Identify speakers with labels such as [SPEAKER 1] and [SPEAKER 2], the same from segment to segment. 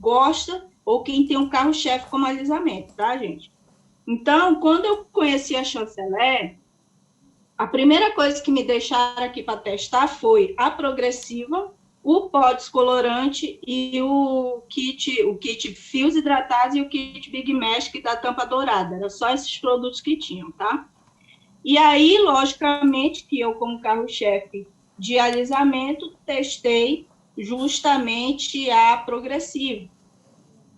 [SPEAKER 1] gosta ou quem tem um carro-chefe como alisamento, tá, gente? Então, quando eu conheci a Chanceler, a primeira coisa que me deixaram aqui para testar foi a progressiva, o pó descolorante e o kit fios hidratados e o kit Big Mesh que da tampa dourada. Era só esses produtos que tinham, tá? E aí, logicamente, que eu, como carro-chefe de alisamento, testei justamente a progressiva.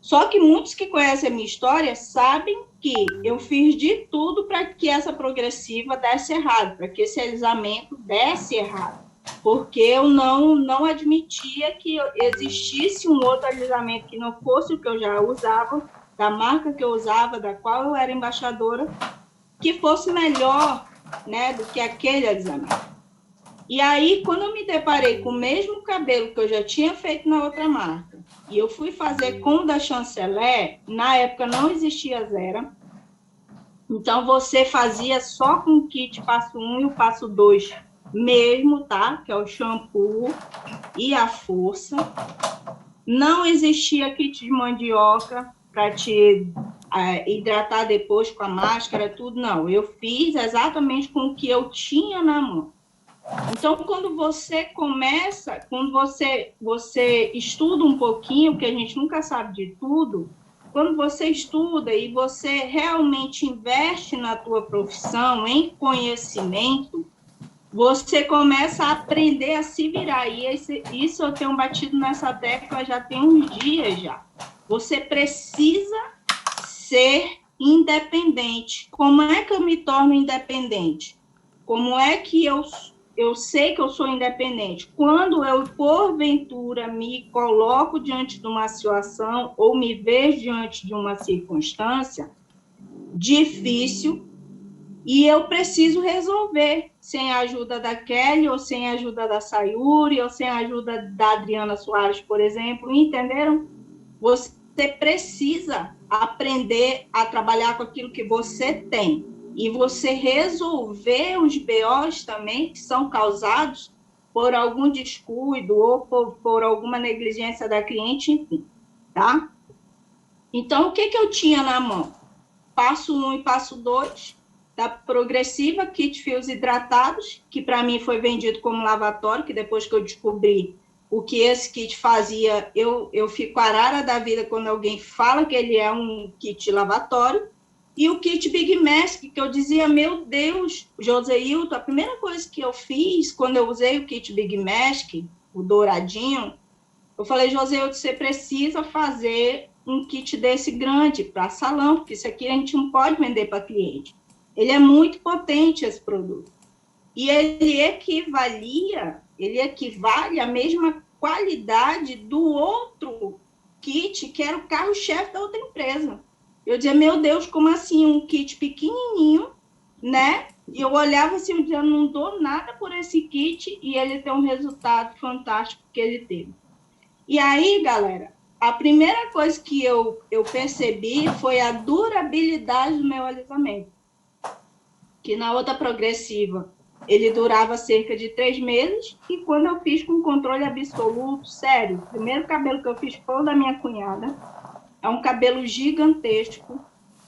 [SPEAKER 1] Só que muitos que conhecem a minha história sabem que eu fiz de tudo para que essa progressiva desse errado, para que esse alisamento desse errado, porque eu não admitia que existisse um outro alisamento que não fosse o que eu já usava, da marca que eu usava, da qual eu era embaixadora, que fosse melhor, né, do que aquele alisamento. E aí, quando eu me deparei com o mesmo cabelo que eu já tinha feito na outra marca, e eu fui fazer com o da Chanceler, na época não existia Zera, então você fazia só com o kit passo 1 e o passo 2 mesmo, tá? Que é o shampoo e a força. Não existia kit de mandioca para te hidratar depois com a máscara, tudo, não. Eu fiz exatamente com o que eu tinha na mão. Então, quando você começa, quando você estuda um pouquinho, porque a gente nunca sabe de tudo, quando você estuda e você realmente investe na tua profissão, em conhecimento, você começa a aprender a se virar. E isso eu tenho batido nessa tecla já tem uns dias já. Você precisa ser independente. Como é que eu me torno independente? Como é que eu sei que eu sou independente? Quando eu, porventura, me coloco diante de uma situação ou me vejo diante de uma circunstância difícil e eu preciso resolver, sem a ajuda da Kelly, ou sem a ajuda da Sayuri, ou sem a ajuda da Adriana Soares, por exemplo, entenderam? Você precisa aprender a trabalhar com aquilo que você tem e você resolver os BOs também que são causados por algum descuido ou por alguma negligência da cliente, enfim, tá? Então, o que eu tinha na mão? Passo 1 e passo 2 da progressiva, kit fios hidratados, que para mim foi vendido como lavatório, que depois que eu descobri o que esse kit fazia, eu fico arara da vida quando alguém fala que ele é um kit lavatório. E o kit Big Mask, que eu dizia, meu Deus, Joseilton, a primeira coisa que eu fiz quando eu usei o kit Big Mask, o douradinho, eu falei, Joseilton, você precisa fazer um kit desse grande para salão, porque isso aqui a gente não pode vender para cliente. Ele é muito potente, esse produto. E ele equivale à mesma qualidade do outro kit, que era o carro-chefe da outra empresa. Eu dizia, meu Deus, como assim? Um kit pequenininho, né? E eu olhava assim, eu dizia, não dou nada por esse kit, e ele tem um resultado fantástico que ele teve. E aí, galera, a primeira coisa que eu percebi foi a durabilidade do meu alisamento. Que na outra progressiva ele durava cerca de 3 meses, e quando eu fiz com controle absoluto, sério, o primeiro cabelo que eu fiz foi o da minha cunhada, é um cabelo gigantesco,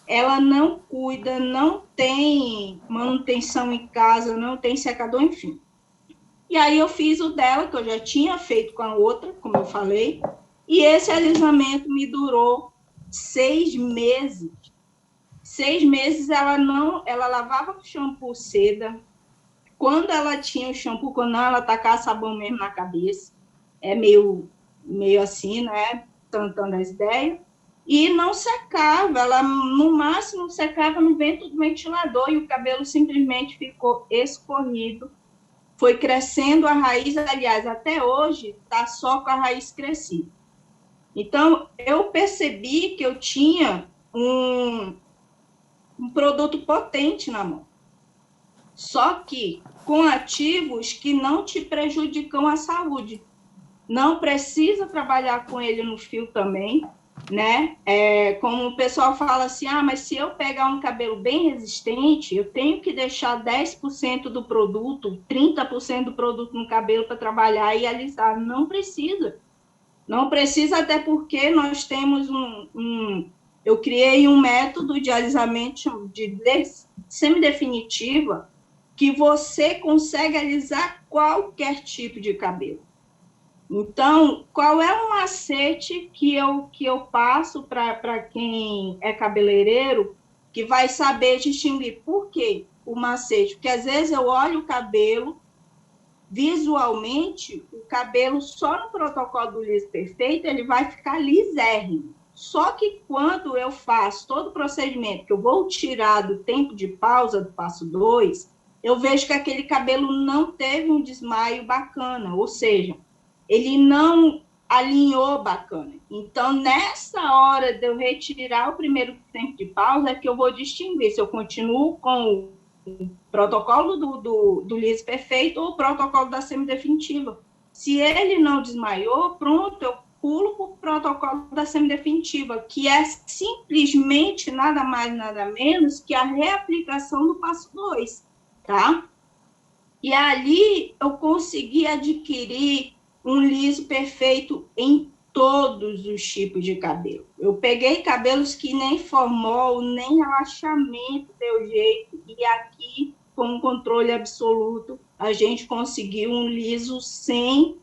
[SPEAKER 1] ela não cuida, não tem manutenção em casa, não tem secador, enfim. E aí eu fiz o dela, que eu já tinha feito com a outra, como eu falei, e esse alisamento me durou 6 meses. 6 meses ela lavava com shampoo seda. Quando ela tinha o shampoo, quando não, ela tacava sabão mesmo na cabeça. É meio assim, né? Tentando as ideias. E não secava, ela no máximo secava no vento do ventilador e o cabelo simplesmente ficou escorrido. Foi crescendo a raiz, aliás, até hoje está só com a raiz crescida. Então, eu percebi que eu tinha um produto potente na mão. Só que com ativos que não te prejudicam a saúde. Não precisa trabalhar com ele no fio também, né? Como o pessoal fala assim, mas se eu pegar um cabelo bem resistente, eu tenho que deixar 10% do produto, 30% do produto no cabelo para trabalhar e alisar. Não precisa. Não precisa, até porque nós temos eu criei um método de alisamento de semidefinitiva que você consegue alisar qualquer tipo de cabelo. Então, qual é o macete que eu passo para quem é cabeleireiro que vai saber distinguir? Por quê o macete? Porque às vezes eu olho o cabelo, visualmente, o cabelo só no protocolo do liso perfeito, ele vai ficar lisérrimo. Só que quando eu faço todo o procedimento, que eu vou tirar do tempo de pausa do passo 2, eu vejo que aquele cabelo não teve um desmaio bacana, ou seja, ele não alinhou bacana. Então, nessa hora de eu retirar o primeiro tempo de pausa, é que eu vou distinguir se eu continuo com o protocolo do liso perfeito ou o protocolo da semidefinitiva. Se ele não desmaiou, pronto, eu pulo para o protocolo da semidefinitiva, que é simplesmente nada mais, nada menos que a reaplicação do passo 2, tá? E ali eu consegui adquirir um liso perfeito em todos os tipos de cabelo. Eu peguei cabelos que nem formol, nem relaxamento deu jeito, e aqui, com um controle absoluto, a gente conseguiu um liso 100%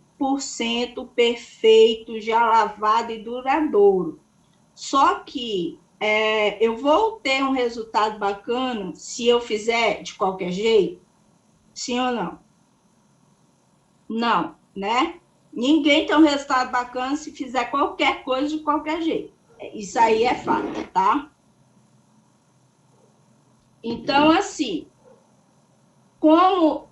[SPEAKER 1] perfeito, já lavado e duradouro. Só que eu vou ter um resultado bacana se eu fizer de qualquer jeito? Sim ou não? Não, né? Ninguém tem um resultado bacana se fizer qualquer coisa de qualquer jeito. Isso aí é fato, tá? Então, assim, como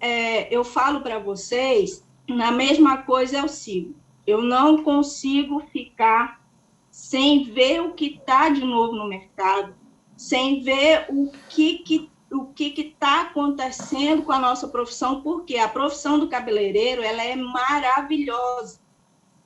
[SPEAKER 1] eu falo para vocês, na mesma coisa eu sigo. Eu não consigo ficar sem ver o que está de novo no mercado, sem ver o que está acontecendo com a nossa profissão, porque a profissão do cabeleireiro ela é maravilhosa,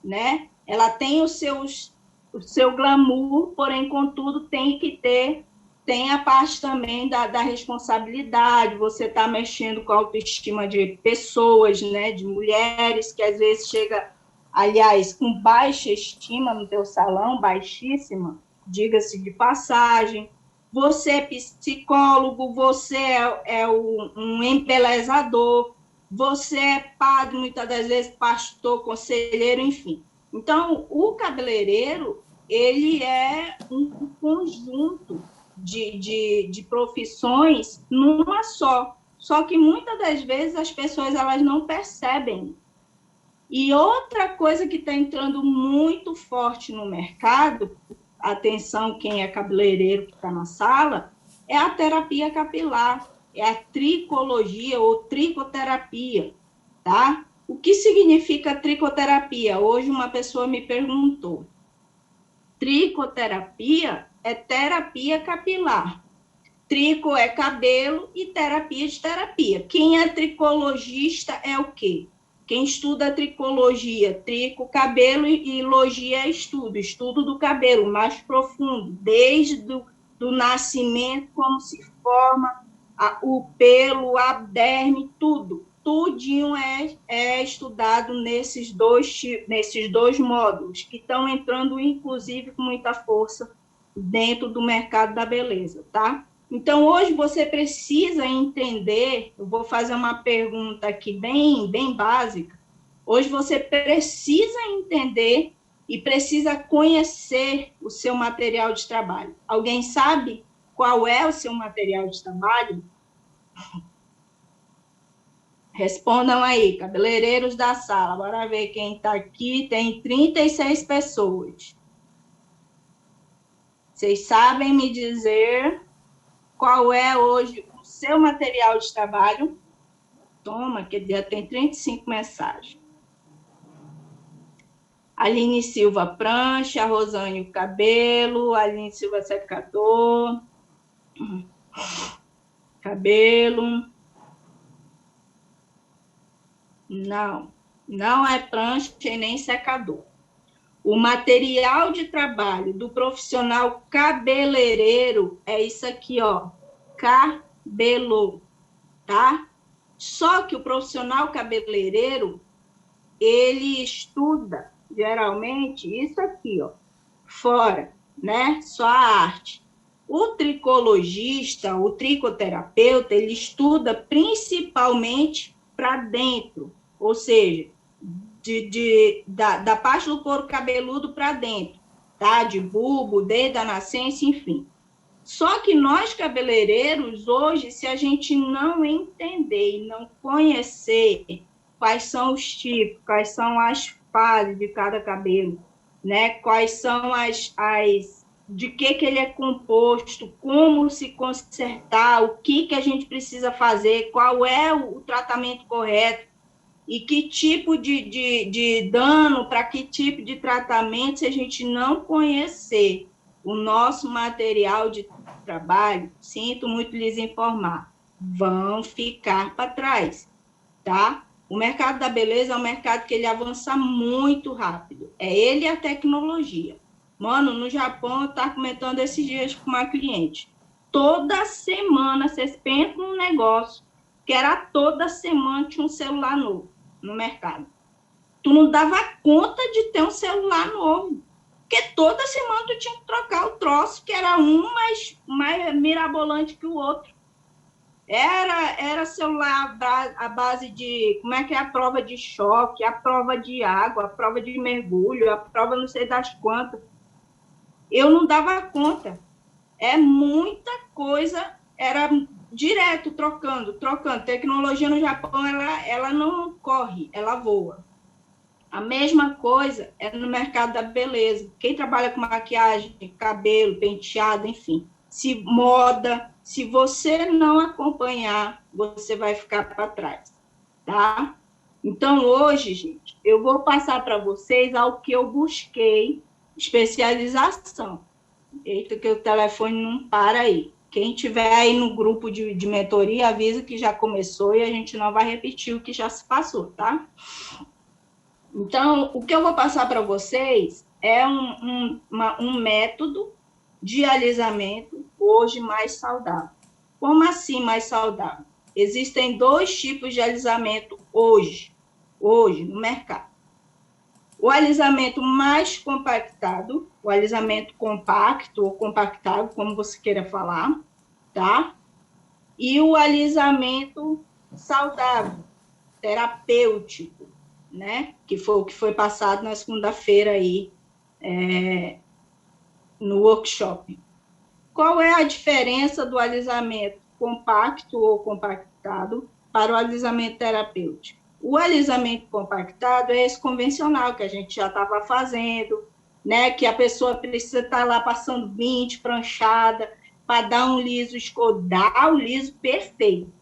[SPEAKER 1] né? Ela tem o seu glamour, porém, contudo, tem a parte também da responsabilidade, você está mexendo com a autoestima de pessoas, né, de mulheres, que às vezes chega, aliás, com baixa estima no teu salão, baixíssima, diga-se de passagem. Você é psicólogo, você é um embelezador, você é padre, muitas das vezes pastor, conselheiro, enfim. Então, o cabeleireiro, ele é um conjunto de profissões numa só. Só que muitas das vezes as pessoas elas não percebem. E outra coisa que está entrando muito forte no mercado, atenção quem é cabeleireiro que está na sala, é a terapia capilar, é a tricologia ou tricoterapia, tá? O que significa tricoterapia? Hoje uma pessoa me perguntou. Tricoterapia é terapia capilar. Trico é cabelo e terapia de terapia. Quem é tricologista é o quê? Quem estuda tricologia, trico, cabelo e logia é estudo do cabelo mais profundo, desde do nascimento, como se forma o pelo, a derme, tudo. Tudinho é estudado nesses dois módulos, que estão entrando, inclusive, com muita força dentro do mercado da beleza, tá? Então, hoje você precisa entender, eu vou fazer uma pergunta aqui bem básica, hoje você precisa entender e precisa conhecer o seu material de trabalho. Alguém sabe qual é o seu material de trabalho? Respondam aí, cabeleireiros da sala, bora ver quem está aqui, tem 36 pessoas. Vocês sabem me dizer qual é hoje o seu material de trabalho? Toma, que já tem 35 mensagens. Aline Silva prancha, Rosane cabelo, Aline Silva secador, cabelo. Não é prancha e nem secador. O material de trabalho do profissional cabeleireiro é isso aqui, ó, cabelo, tá? Só que o profissional cabeleireiro, ele estuda geralmente, isso aqui, ó, fora, né? Só a arte. O tricologista, o tricoterapeuta, ele estuda principalmente para dentro, ou seja, da parte do couro cabeludo para dentro, tá? De bulbo, desde a nascença, enfim. Só que nós, cabeleireiros, hoje, se a gente não entender e não conhecer quais são os tipos, quais são as fases de cada cabelo, né? Quais são de que ele é composto, como se consertar, o que a gente precisa fazer, qual é o tratamento correto e que tipo de dano, para que tipo de tratamento, se a gente não conhecer o nosso material de trabalho, sinto muito lhes informar, vão ficar para trás, tá? O mercado da beleza é um mercado que ele avança muito rápido. É ele e a tecnologia. Mano, no Japão, eu estava comentando esses dias com uma cliente. Toda semana, vocês pensam num negócio que era toda semana tinha um celular novo no mercado. Tu não dava conta de ter um celular novo. Porque toda semana tu tinha que trocar o troço, que era um mais mirabolante que o outro. Era celular à base de, como é que é a prova de choque, a prova de água, a prova de mergulho, a prova não sei das quantas. Eu não dava conta. É muita coisa, era direto, trocando. Tecnologia no Japão, ela não corre, ela voa. A mesma coisa é no mercado da beleza. Quem trabalha com maquiagem, cabelo, penteado, enfim, se moda, se você não acompanhar, você vai ficar para trás, tá? Então, hoje, gente, eu vou passar para vocês ao que eu busquei especialização. Eita, que o telefone não para aí. Quem tiver aí no grupo de mentoria, avisa que já começou e a gente não vai repetir o que já se passou, tá? Então, o que eu vou passar para vocês é um método de alisamento hoje mais saudável. Como assim mais saudável? Existem 2 tipos de alisamento hoje no mercado. O alisamento mais compactado, o alisamento compacto ou compactado, como você queira falar, tá? E o alisamento saudável, terapêutico, né? Que foi o que foi passado na segunda-feira aí, no workshop. Qual é a diferença do alisamento compacto ou compactado para o alisamento terapêutico? O alisamento compactado é esse convencional que a gente já estava fazendo, né? Que a pessoa precisa estar lá passando 20 pranchada para dar um liso, dar o liso perfeito.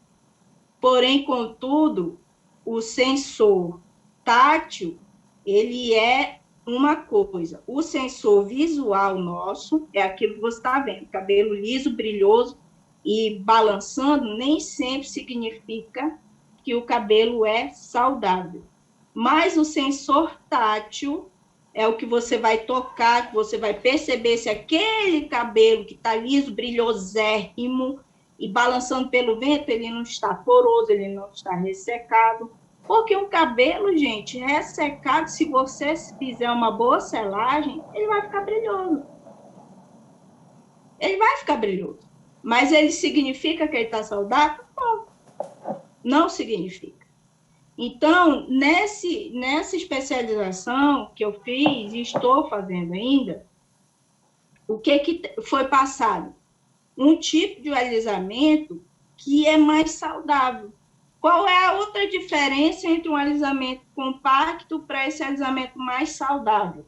[SPEAKER 1] Porém, contudo, o sensor tátil, ele é uma coisa. O sensor visual nosso é aquilo que você está vendo, cabelo liso, brilhoso e balançando, nem sempre significa que o cabelo é saudável. Mas o sensor tátil é o que você vai tocar, que você vai perceber se aquele cabelo que está liso, brilhosérrimo e balançando pelo vento, ele não está poroso, ele não está ressecado. Porque um cabelo, gente, ressecado, se você fizer uma boa selagem, ele vai ficar brilhoso. Ele vai ficar brilhoso. Mas ele significa que ele está saudável? Não. Não significa. Então, nessa especialização que eu fiz e estou fazendo ainda, o que foi passado? Um tipo de alisamento que é mais saudável. Qual é a outra diferença entre um alisamento compacto para esse alisamento mais saudável?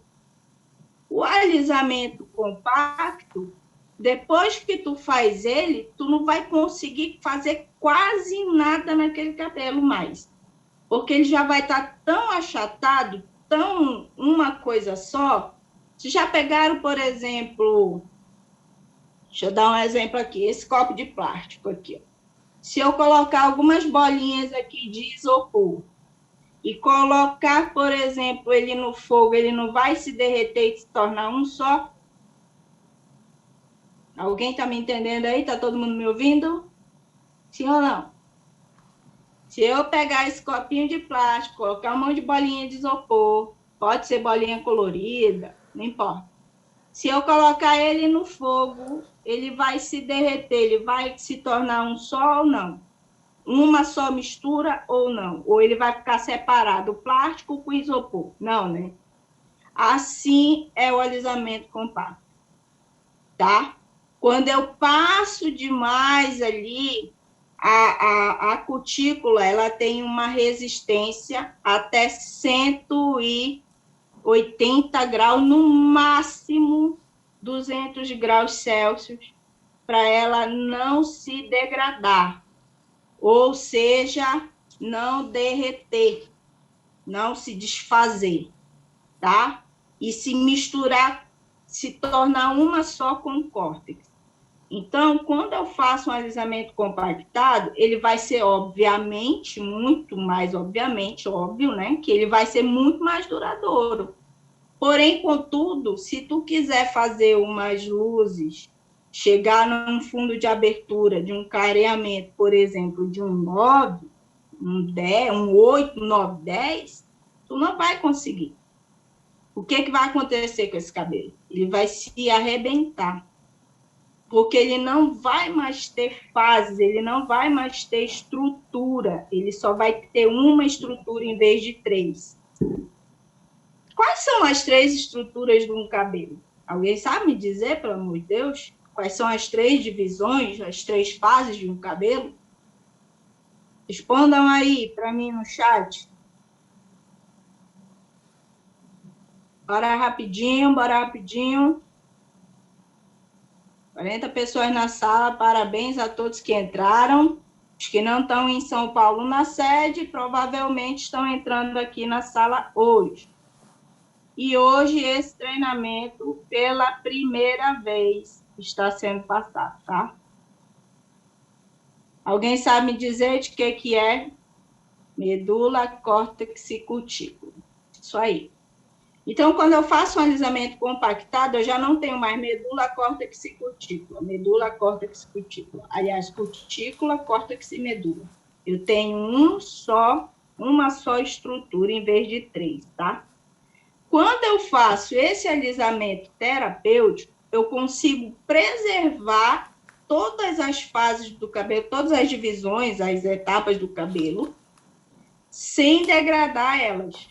[SPEAKER 1] O alisamento compacto, depois que tu faz ele, tu não vai conseguir fazer quase nada naquele cabelo mais. Porque ele já vai estar tão achatado, tão uma coisa só. Vocês já pegaram, por exemplo, deixa eu dar um exemplo aqui, esse copo de plástico aqui, ó. Se eu colocar algumas bolinhas aqui de isopor e colocar, por exemplo, ele no fogo, ele não vai se derreter e se tornar um só? Alguém está me entendendo aí? Está todo mundo me ouvindo? Sim ou não? Se eu pegar esse copinho de plástico, colocar um monte de bolinha de isopor pode ser bolinha colorida, não importa. Se eu colocar ele no fogo, ele vai se derreter, ele vai se tornar um só ou não? Uma só mistura ou não? Ou ele vai ficar separado, o plástico com isopor? Não, né? Assim é o alisamento compacto, tá? Quando eu passo demais ali, a cutícula, ela tem uma resistência até 180 graus, no máximo 200 graus Celsius, para ela não se degradar, ou seja, não derreter, não se desfazer, tá? E se misturar, se tornar uma só com o córtex. Então, quando eu faço um alisamento compactado, ele vai ser, obviamente, muito mais, obviamente, óbvio, né? Que ele vai ser muito mais duradouro. Porém, contudo, se tu quiser fazer umas luzes, chegar num fundo de abertura de um careamento, por exemplo, de um 9, um 10, um 8, 9, 10, tu não vai conseguir. O que vai acontecer com esse cabelo? Ele vai se arrebentar, porque ele não vai mais ter fases, ele não vai mais ter estrutura, ele só vai ter uma estrutura em vez de 3. Quais são as 3 estruturas de um cabelo? Alguém sabe me dizer, pelo amor de Deus? Quais são as 3 divisões, as 3 fases de um cabelo? Respondam aí para mim no chat. Bora rapidinho, bora rapidinho. 40 pessoas na sala, parabéns a todos que entraram. Os que não estão em São Paulo na sede, provavelmente estão entrando aqui na sala hoje. E hoje esse treinamento, pela primeira vez, está sendo passado, tá? Alguém sabe me dizer de que é? Medula, córtex e cutícula. Isso aí. Então, quando eu faço um alisamento compactado, eu já não tenho mais medula, córtex e cutícula. Medula, córtex e cutícula. Aliás, cutícula, córtex e medula. Eu tenho uma só estrutura em vez de 3, tá? Quando eu faço esse alisamento terapêutico, eu consigo preservar todas as fases do cabelo, todas as divisões, as etapas do cabelo, sem degradar elas.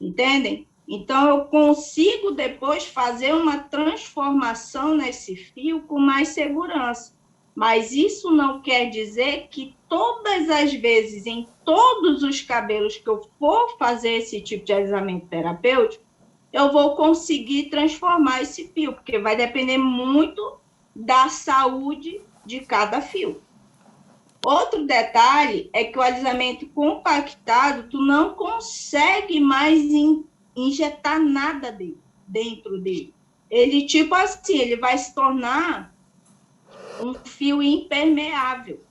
[SPEAKER 1] Entendem? Então, eu consigo depois fazer uma transformação nesse fio com mais segurança. Mas isso não quer dizer que todas as vezes, em todos os cabelos que eu for fazer esse tipo de alisamento terapêutico, eu vou conseguir transformar esse fio, porque vai depender muito da saúde de cada fio. Outro detalhe é que o alisamento compactado, tu não consegue mais injetar nada dentro dele. Ele, tipo assim, ele vai se tornar um fio impermeável,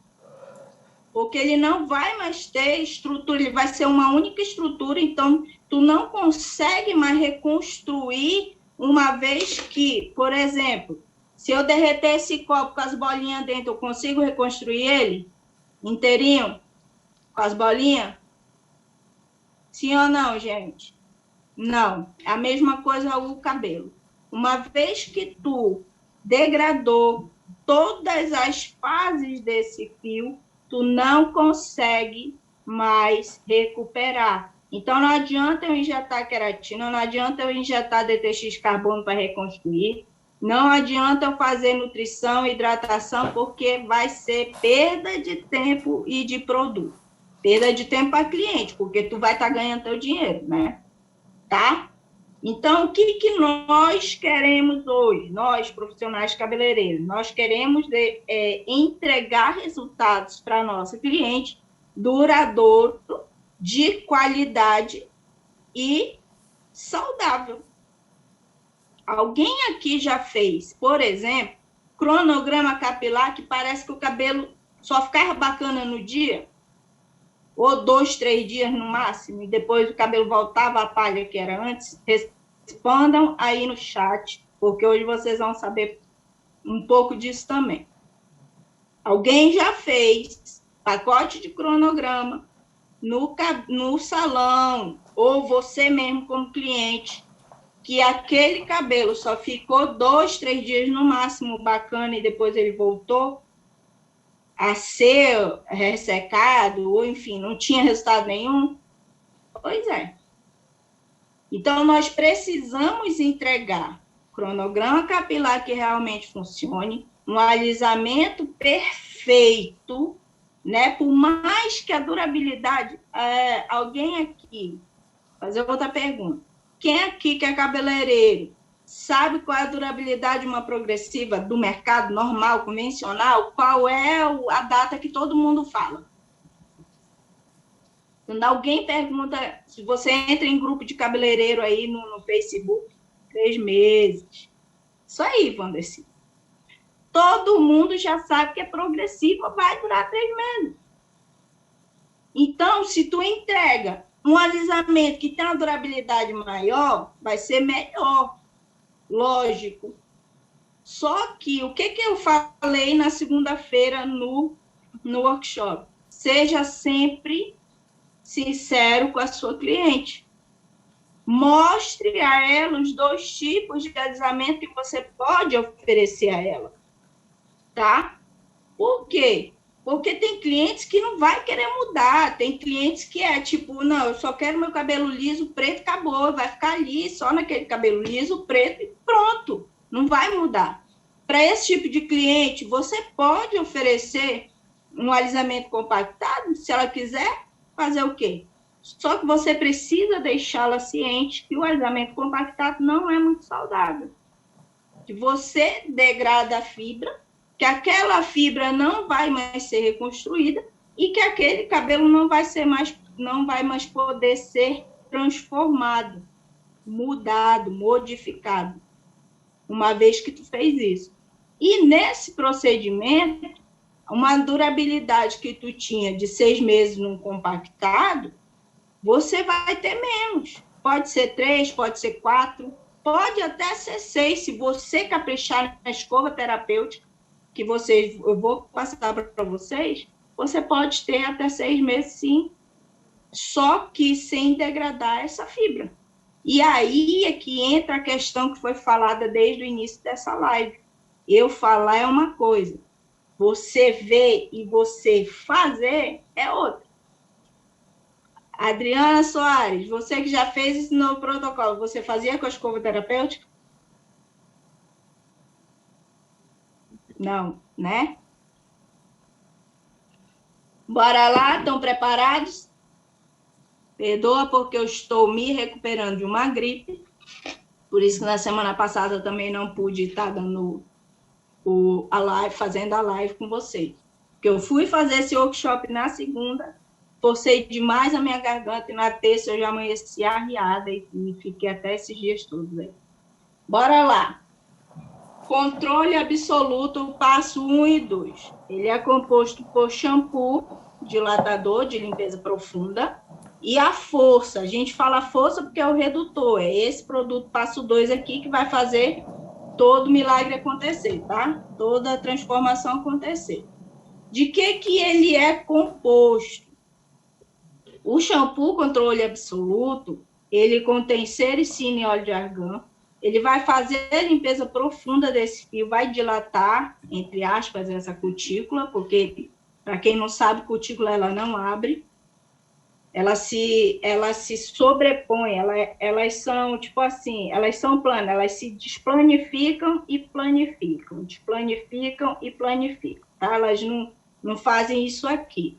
[SPEAKER 1] porque ele não vai mais ter estrutura, ele vai ser uma única estrutura, então tu não consegue mais reconstruir, uma vez que, por exemplo, se eu derreter esse copo com as bolinhas dentro, eu consigo reconstruir ele inteirinho, com as bolinhas? Sim ou não, gente? Não. É a mesma coisa o cabelo. Uma vez que tu degradou todas as fases desse fio, tu não consegue mais recuperar. Então, não adianta eu injetar queratina, não adianta eu injetar DTX carbono para reconstruir, não adianta eu fazer nutrição, hidratação, porque vai ser perda de tempo e de produto. Perda de tempo para cliente, porque tu vai estar ganhando teu dinheiro, né? Tá? Então, o que nós queremos hoje, nós profissionais cabeleireiros? Nós queremos entregar resultados para a nossa cliente duradouro, de qualidade e saudável. Alguém aqui já fez, por exemplo, cronograma capilar, que parece que o cabelo só ficava bacana no dia, ou 2, 3 dias no máximo, e depois o cabelo voltava à palha que era antes? Respondam aí no chat, porque hoje vocês vão saber um pouco disso também. Alguém já fez pacote de cronograma no salão, ou você mesmo como cliente, que aquele cabelo só ficou 2, 3 dias no máximo bacana e depois ele voltou a ser ressecado, ou enfim, não tinha resultado nenhum, pois é. Então, nós precisamos entregar cronograma capilar que realmente funcione, um alisamento perfeito, né? Por mais que a durabilidade... alguém aqui, fazer outra pergunta. Quem aqui que é cabeleireiro sabe qual é a durabilidade de uma progressiva do mercado normal, convencional? Qual é a data que todo mundo fala? Quando alguém pergunta, se você entra em grupo de cabeleireiro aí no Facebook, 3 meses. Isso aí, Wandercy. Todo mundo já sabe que é progressiva, vai durar 3 meses. Então, se tu entrega um alisamento que tem uma durabilidade maior, vai ser melhor, lógico. Só que, o que eu falei na segunda-feira no workshop? Seja sempre sincero com a sua cliente. Mostre a ela os 2 tipos de alisamento que você pode oferecer a ela, tá? Por quê? Porque tem clientes que não vai querer mudar, tem clientes que é tipo, não, eu só quero meu cabelo liso, preto, acabou, vai ficar ali só naquele cabelo liso, preto e pronto, não vai mudar. Para esse tipo de cliente, você pode oferecer um alisamento compactado, se ela quiser, fazer o quê? Só que você precisa deixá-la ciente que o alisamento compactado não é muito saudável. Que você degrada a fibra, que aquela fibra não vai mais ser reconstruída e que aquele cabelo não vai mais poder ser transformado, mudado, modificado, uma vez que tu fez isso. E nesse procedimento, uma durabilidade que tu tinha de 6 meses num compactado, você vai ter menos. Pode ser 3, pode ser 4, pode até ser 6, se você caprichar na escova terapêutica, que eu vou passar para vocês, você pode ter até 6 meses, sim, só que sem degradar essa fibra. E aí é que entra a questão que foi falada desde o início dessa live. Eu falar é uma coisa, você ver e você fazer é outra. Adriana Soares, você que já fez esse novo protocolo, você fazia com a escova terapêutica? Não, né? Bora lá, estão preparados? Perdoa porque eu estou me recuperando de uma gripe, por isso que na semana passada eu também não pude estar dando a live, fazendo a live com vocês. Porque eu fui fazer esse workshop na segunda, forcei demais a minha garganta e na terça eu já amanheci arriada e fiquei até esses dias todos aí. Bora lá. Controle absoluto, passo 1 e 2. Ele é composto por shampoo, dilatador de limpeza profunda, e a força. A gente fala força porque é o redutor. É esse produto, passo 2 aqui, que vai fazer todo milagre acontecer, tá? Toda a transformação acontecer. De que ele é composto? O shampoo controle absoluto, ele contém sericina e óleo de argão. Ele vai fazer a limpeza profunda desse fio, vai dilatar, entre aspas, essa cutícula, porque, para quem não sabe, cutícula ela não abre. Ela se sobrepõe, elas são, tipo assim, elas são planas, elas se desplanificam e planificam, desplanificam e planificam, tá? Elas não fazem isso aqui.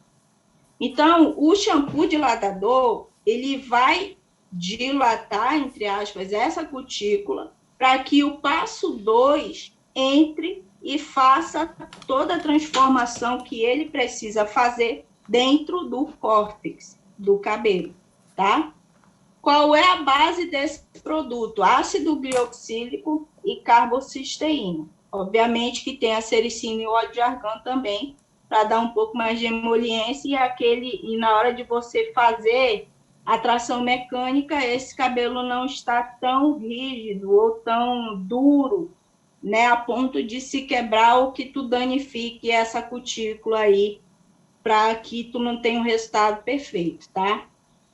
[SPEAKER 1] Então, o shampoo dilatador, ele vai dilatar, entre aspas, essa cutícula, para que o passo 2 entre e faça toda a transformação que ele precisa fazer dentro do córtex do cabelo, tá? Qual é a base desse produto? Ácido glioxílico e carbocisteína. Obviamente que tem a sericina e o óleo de argão também, para dar um pouco mais de emoliência e na hora de você fazer a tração mecânica, esse cabelo não está tão rígido ou tão duro, né, a ponto de se quebrar ou que tu danifique essa cutícula aí para que tu não tenha um resultado perfeito, tá?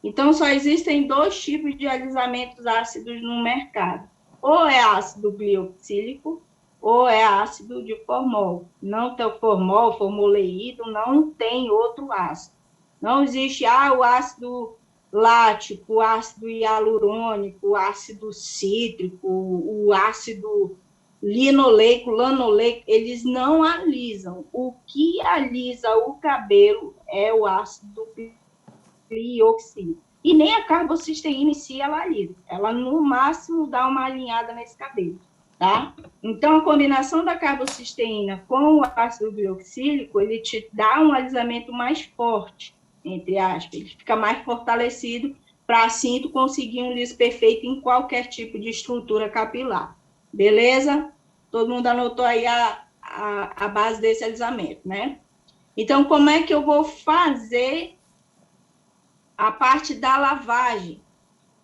[SPEAKER 1] Então, só existem 2 tipos de alisamentos ácidos no mercado. Ou é ácido glioxílico, ou é ácido de formol. Não tem formol, formoleído, não tem outro ácido. Não existe o ácido lático, o ácido hialurônico, o ácido cítrico, o ácido linoleico, lanoleico, eles não alisam. O que alisa o cabelo é o ácido glioxílico. E nem a carbocisteína em si ela alisa. Ela, no máximo, dá uma alinhada nesse cabelo, tá? Então, a combinação da carbocisteína com o ácido glioxílico, ele te dá um alisamento mais forte, entre aspas. Ele fica mais fortalecido para, assim, tu conseguir um liso perfeito em qualquer tipo de estrutura capilar. Beleza? Todo mundo anotou aí a base desse alisamento, né? Então, como é que eu vou fazer a parte da lavagem?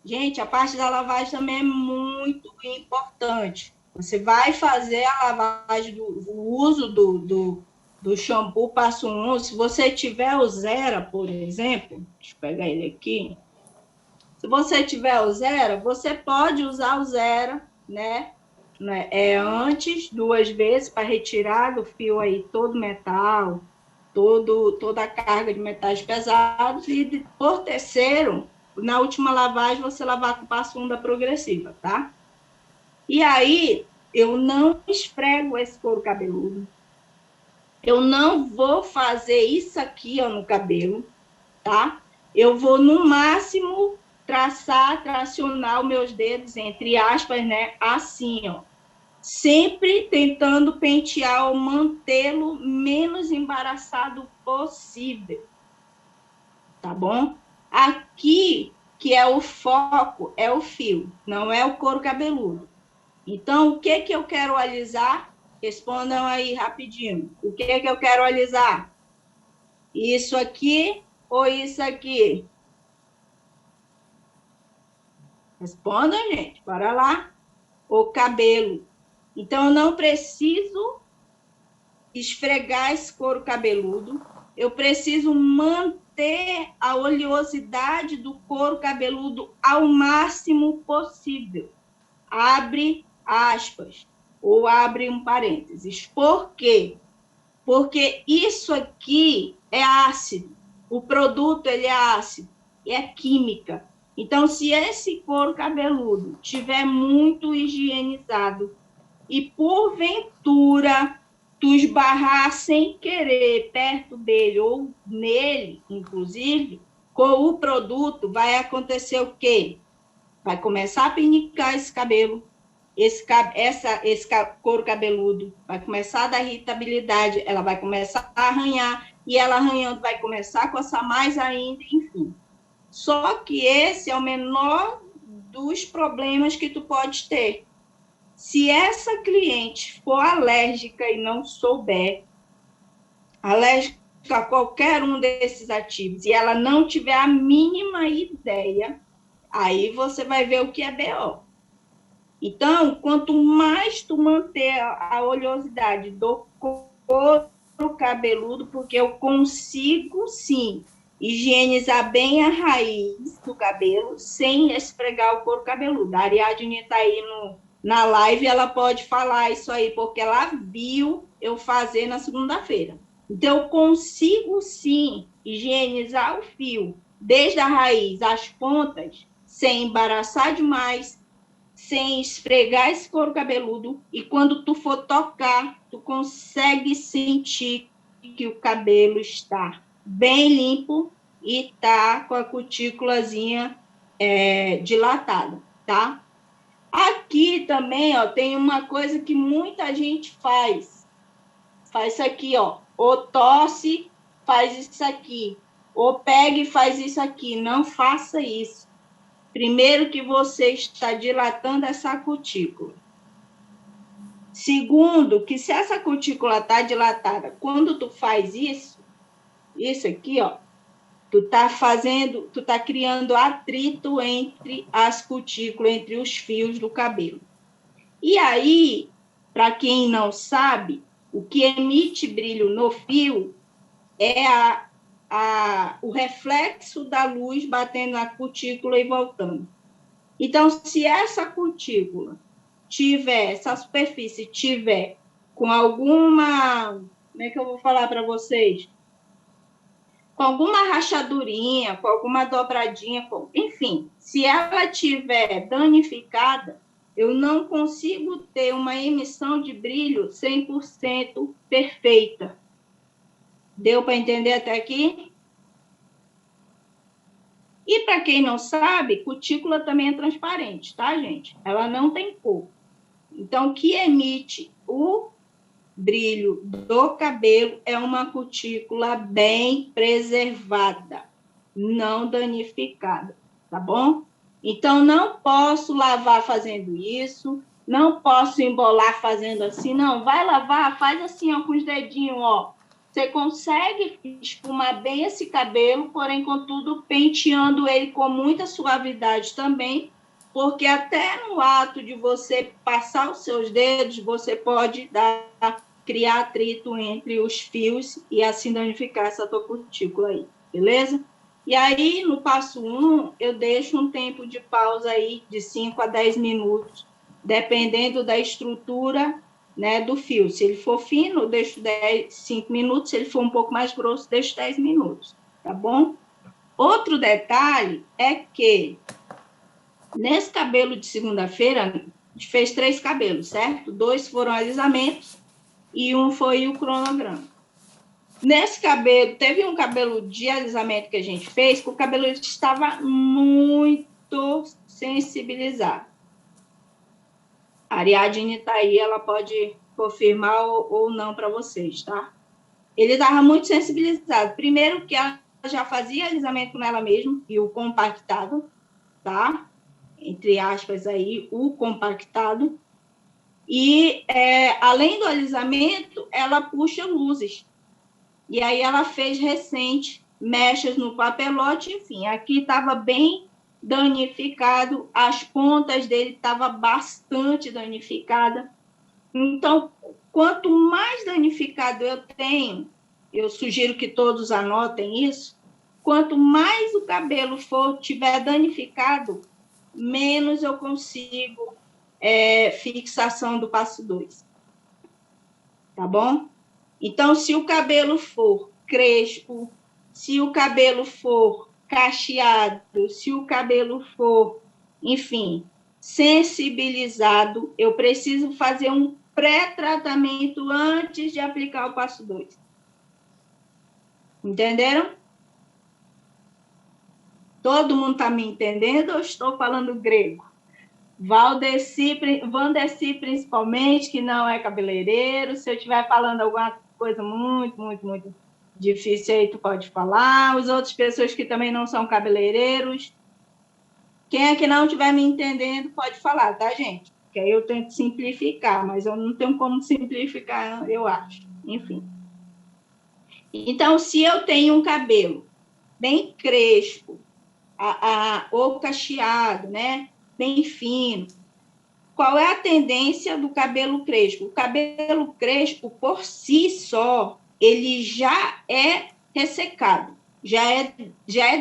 [SPEAKER 1] Gente, a parte da lavagem também é muito importante. Você vai fazer a lavagem o uso do shampoo passo 1. Se você tiver o Zera, por exemplo, deixa eu pegar ele aqui. Se você tiver o Zera, você pode usar o Zera, né? Antes, 2 vezes, para retirar do fio aí todo o metal, toda a carga de metais pesados, e por terceiro, na última lavagem, você lavar com passo 1 da progressiva, tá? E aí, eu não esfrego esse couro cabeludo. Eu não vou fazer isso aqui, ó, no cabelo, tá? Eu vou, no máximo, tracionar os meus dedos, entre aspas, né? Assim, ó. Sempre tentando pentear ou mantê-lo menos embaraçado possível. Tá bom? Aqui, que é o foco, é o fio, não é o couro cabeludo. Então, o que eu quero alisar? Respondam aí rapidinho. O que eu quero alisar? Isso aqui ou isso aqui? Respondam, gente. Bora lá. O cabelo. Então, eu não preciso esfregar esse couro cabeludo. Eu preciso manter a oleosidade do couro cabeludo ao máximo possível. Abre aspas, ou abre um parênteses. Por quê? Porque isso aqui é ácido. O produto, ele é ácido. É química. Então, se esse couro cabeludo tiver muito higienizado e, porventura, tu esbarrar sem querer perto dele ou nele, inclusive, com o produto, vai acontecer o quê? Vai começar a pinicar esse cabelo, esse couro cabeludo, vai começar a dar irritabilidade, ela vai começar a arranhar, e ela arranhando vai começar a coçar mais ainda, enfim. Só que esse é o menor dos problemas que tu pode ter. Se essa cliente for alérgica e não souber, alérgica a qualquer um desses ativos, e ela não tiver a mínima ideia, aí você vai ver o que é BO. Então, quanto mais tu manter a oleosidade do couro cabeludo, porque eu consigo, sim, higienizar bem a raiz do cabelo sem esfregar o couro cabeludo. A Ariadne está aí na live, ela pode falar isso aí, porque ela viu eu fazer na segunda-feira. Então, eu consigo, sim, higienizar o fio, desde a raiz às pontas, sem embaraçar demais, sem esfregar esse couro cabeludo, e quando tu for tocar, tu consegue sentir que o cabelo está bem limpo e tá com a cutículazinha dilatada, tá? Aqui também, ó, tem uma coisa que muita gente faz. Faz isso aqui, ó. Ou tosse, faz isso aqui. Ou pega e faz isso aqui. Não faça isso. Primeiro, que você está dilatando essa cutícula. Segundo, que se essa cutícula está dilatada, quando tu faz isso aqui, ó, tu tá criando atrito entre as cutículas, entre os fios do cabelo. E aí, para quem não sabe, o que emite brilho no fio é o reflexo da luz batendo na cutícula e voltando. Então, se essa cutícula tiver, essa superfície tiver com alguma, como é que eu vou falar para vocês? Com alguma rachadurinha, com alguma dobradinha, enfim, se ela tiver danificada, eu não consigo ter uma emissão de brilho 100% perfeita. Deu para entender até aqui? E para quem não sabe, cutícula também é transparente, tá, gente? Ela não tem cor. Então, o que emite o brilho do cabelo é uma cutícula bem preservada, não danificada, tá bom? Então, não posso lavar fazendo isso, não posso embolar fazendo assim, não. Vai lavar, faz assim, ó, com os dedinhos, ó. Você consegue esfumar bem esse cabelo, porém, contudo, penteando ele com muita suavidade também, porque até no ato de você passar os seus dedos, você pode criar atrito entre os fios e assim danificar essa tua cutícula aí, beleza? E aí, no passo 1, eu deixo um tempo de pausa aí de 5 a 10 minutos, dependendo da estrutura, né, do fio. Se ele for fino, eu deixo 5 minutos, se ele for um pouco mais grosso, deixo 10 minutos, tá bom? Outro detalhe é que, nesse cabelo de segunda-feira, a gente fez 3 cabelos, certo? 2 foram alisamentos e um foi o cronograma. Nesse cabelo, teve um cabelo de alisamento que a gente fez, que o cabelo estava muito sensibilizado. A Ariadne está aí, ela pode confirmar ou não para vocês, tá? Ele estava muito sensibilizado. Primeiro que ela já fazia alisamento nela mesma e o compactado, tá? Entre aspas aí, o compactado. E, além do alisamento, ela puxa luzes. E aí ela fez recente mechas no papelote, enfim, aqui estava bem danificado, as pontas dele estavam bastante danificadas. Então, quanto mais danificado eu tenho, eu sugiro que todos anotem isso, quanto mais o cabelo tiver danificado, menos eu consigo fixação do passo 2. Tá bom? Então, se o cabelo for crespo, se o cabelo for cacheado, se o cabelo for, enfim, sensibilizado, eu preciso fazer um pré-tratamento antes de aplicar o passo 2. Entenderam? Todo mundo está me entendendo ou estou falando grego? Vandeci, principalmente, que não é cabeleireiro, se eu estiver falando alguma coisa muito, muito, muito difícil aí, tu pode falar. As outras pessoas que também não são cabeleireiros, quem é que não estiver me entendendo, pode falar, tá, gente? Que aí eu tento simplificar, mas eu não tenho como simplificar, eu acho. Enfim. Então, se eu tenho um cabelo bem crespo, ou cacheado, né? Bem fino, qual é a tendência do cabelo crespo? O cabelo crespo, por si só, ele já é ressecado, já é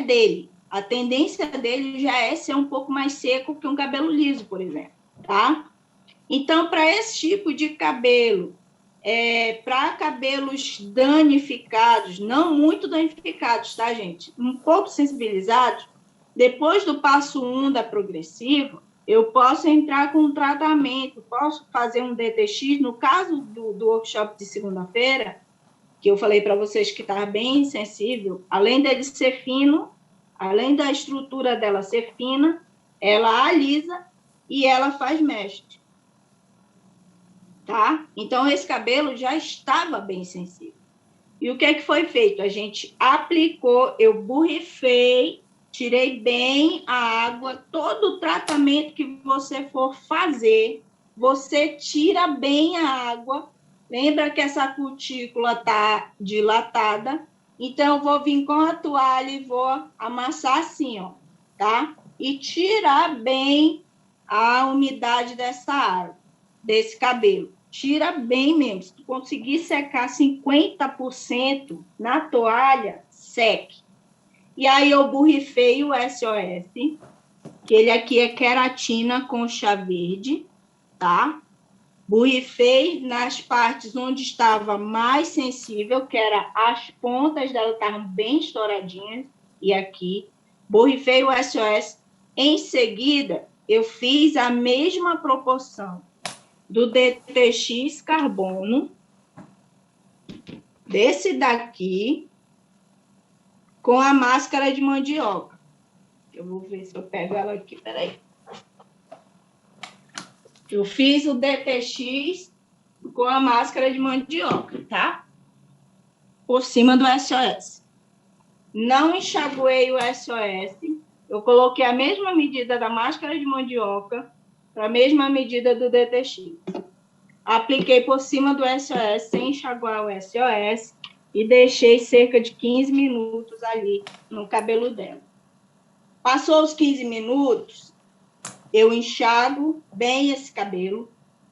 [SPEAKER 1] dele. A tendência dele já é ser um pouco mais seco que um cabelo liso, por exemplo, tá? Então, para esse tipo de cabelo, para cabelos danificados, não muito danificados, tá, gente? Um pouco sensibilizados, depois do passo 1 da progressiva, eu posso entrar com um tratamento, posso fazer um DTX. No caso do workshop de segunda-feira, que eu falei para vocês que estava bem sensível, além dele ser fino, além da estrutura dela ser fina, ela alisa e ela faz mesh. Tá? Então, esse cabelo já estava bem sensível. E o que é que foi feito? A gente aplicou, eu borrifei, tirei bem a água, todo o tratamento que você for fazer, você tira bem a água. Lembra que essa cutícula está dilatada? Então, eu vou vir com a toalha e vou amassar assim, ó, tá? E tirar bem a umidade dessa água, desse cabelo. Tira bem mesmo. Se tu conseguir secar 50% na toalha, seque. E aí eu borrifei o SOS, que ele aqui é queratina com chá verde, tá? Borrifei nas partes onde estava mais sensível, que era as pontas dela estavam bem estouradinhas, e aqui. Borrifei o SOS. Em seguida, eu fiz a mesma proporção do DTX carbono, desse daqui, com a máscara de mandioca. Eu vou ver se eu pego ela aqui, peraí. Eu fiz o DTX com a máscara de mandioca, tá? Por cima do SOS. Não enxaguei o SOS. Eu coloquei a mesma medida da máscara de mandioca para a mesma medida do DTX. Apliquei por cima do SOS sem enxaguar o SOS e deixei cerca de 15 minutos ali no cabelo dela. Passou os 15 minutos, eu enxago bem esse cabelo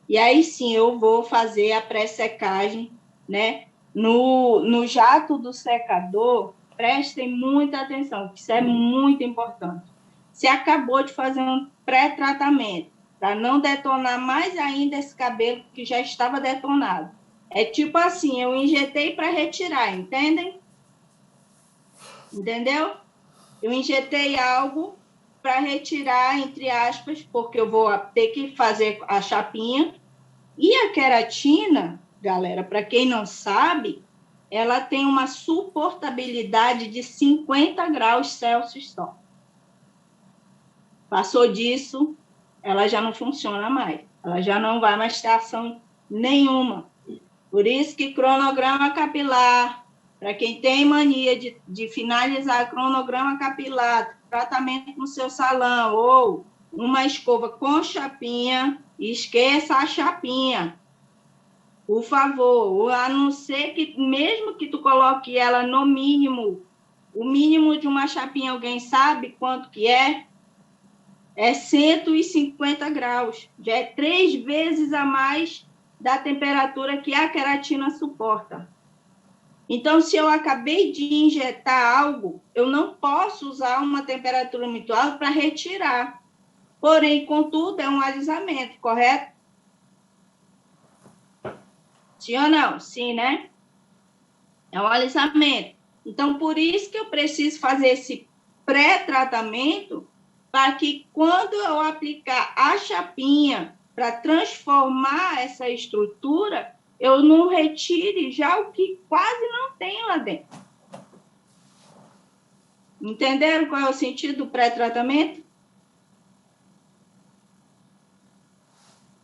[SPEAKER 1] e aí sim eu vou fazer a pré-secagem, né? No jato do secador, prestem muita atenção, porque isso é muito importante. Você acabou de fazer um pré-tratamento, para não detonar mais ainda esse cabelo que já estava detonado. É tipo assim, eu injetei para retirar, entendem? Entendeu? Eu injetei algo para retirar, entre aspas, porque eu vou ter que fazer a chapinha. E a queratina, galera, para quem não sabe, ela tem uma suportabilidade de 50 graus Celsius só. Passou disso, ela já não funciona mais. Ela já não vai mais ter ação nenhuma. Por isso que cronograma capilar, para quem tem mania de finalizar cronograma capilar, tratamento no seu salão, ou uma escova com chapinha, esqueça a chapinha. Por favor, a não ser que, mesmo que tu coloque ela no mínimo, o mínimo de uma chapinha, alguém sabe quanto que é? É 150 graus. Já é 3 vezes a mais da temperatura que a queratina suporta. Então, se eu acabei de injetar algo, eu não posso usar uma temperatura muito alta para retirar. Porém, contudo, é um alisamento, correto? Sim ou não? Sim, né? É um alisamento. Então, por isso que eu preciso fazer esse pré-tratamento para que quando eu aplicar a chapinha para transformar essa estrutura, eu não retire já o que quase não tem lá dentro. Entenderam qual é o sentido do pré-tratamento?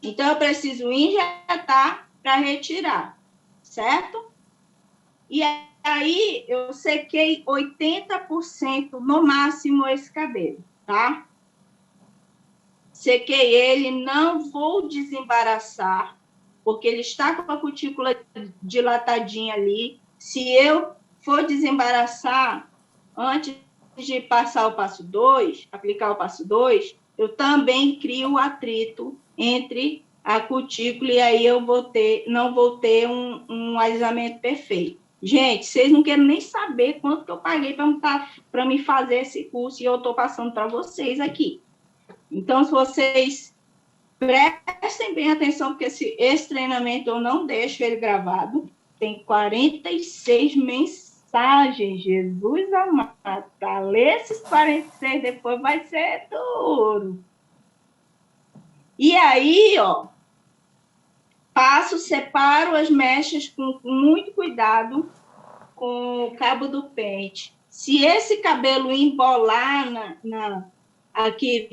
[SPEAKER 1] Então, eu preciso injetar para retirar, certo? E aí, eu sequei 80% no máximo esse cabelo, tá? Sequei ele, não vou desembaraçar, porque ele está com a cutícula dilatadinha ali. Se eu for desembaraçar antes de passar o passo 2, aplicar o passo 2, eu também crio o atrito entre a cutícula e aí eu não vou ter um alisamento perfeito. Gente, vocês não querem nem saber quanto que eu paguei para me fazer esse curso e eu estou passando para vocês aqui. Então, se vocês prestem bem atenção, porque esse treinamento eu não deixo ele gravado, tem 46 mensagens, Jesus amado, para ler esses 46 depois vai ser duro. E aí, ó, separo as mechas com muito cuidado com o cabo do pente. Se esse cabelo embolar aqui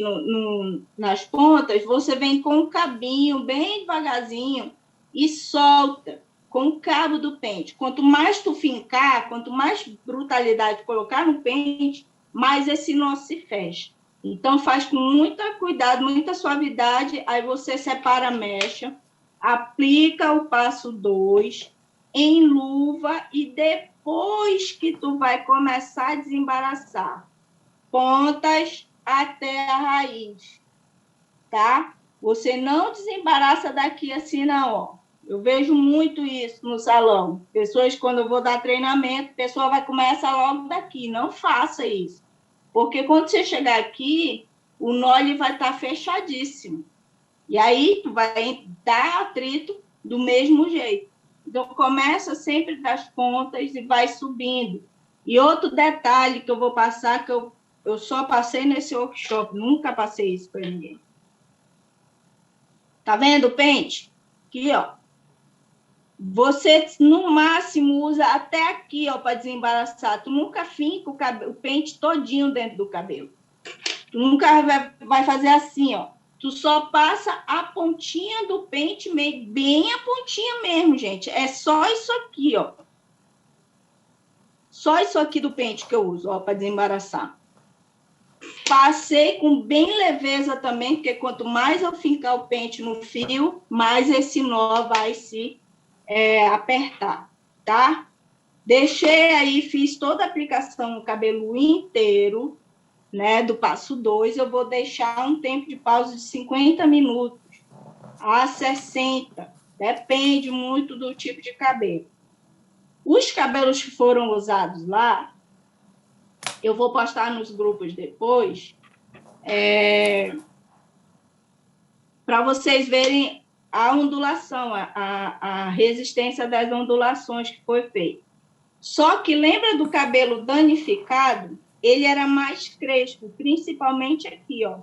[SPEAKER 1] nas pontas, você vem com o cabinho bem devagarzinho e solta com o cabo do pente. Quanto mais tu fincar, quanto mais brutalidade colocar no pente, mais esse nó se fecha. Então, faz com muito cuidado, muita suavidade, aí você separa a mecha, aplica o passo 2 em luva e depois que tu vai começar a desembaraçar, pontas até a raiz, tá? Você não desembaraça daqui assim, não, ó. Eu vejo muito isso no salão. Pessoas, quando eu vou dar treinamento, a pessoa vai começar logo daqui. Não faça isso. Porque quando você chegar aqui, o nó ele vai estar fechadíssimo. E aí, tu vai dar atrito do mesmo jeito. Então, começa sempre das pontas e vai subindo. E outro detalhe que eu vou passar, que eu só passei nesse workshop, nunca passei isso para ninguém. Tá vendo o pente? Aqui, ó. Você, no máximo, usa até aqui, ó, para desembaraçar. Tu nunca finca o pente todinho dentro do cabelo. Tu nunca vai fazer assim, ó. Tu só passa a pontinha do pente, bem a pontinha mesmo, gente. É só isso aqui, ó. Só isso aqui do pente que eu uso, ó, para desembaraçar. Passei com bem leveza também, porque quanto mais eu fincar o pente no fio, mais esse nó vai se apertar, tá? Deixei aí, fiz toda a aplicação no cabelo inteiro, né, do passo 2, eu vou deixar um tempo de pausa de 50 minutos a 60, depende muito do tipo de cabelo. Os cabelos que foram usados lá, eu vou postar nos grupos depois, para vocês verem a ondulação, a resistência das ondulações que foi feita. Só que lembra do cabelo danificado? Ele era mais crespo, principalmente aqui, ó.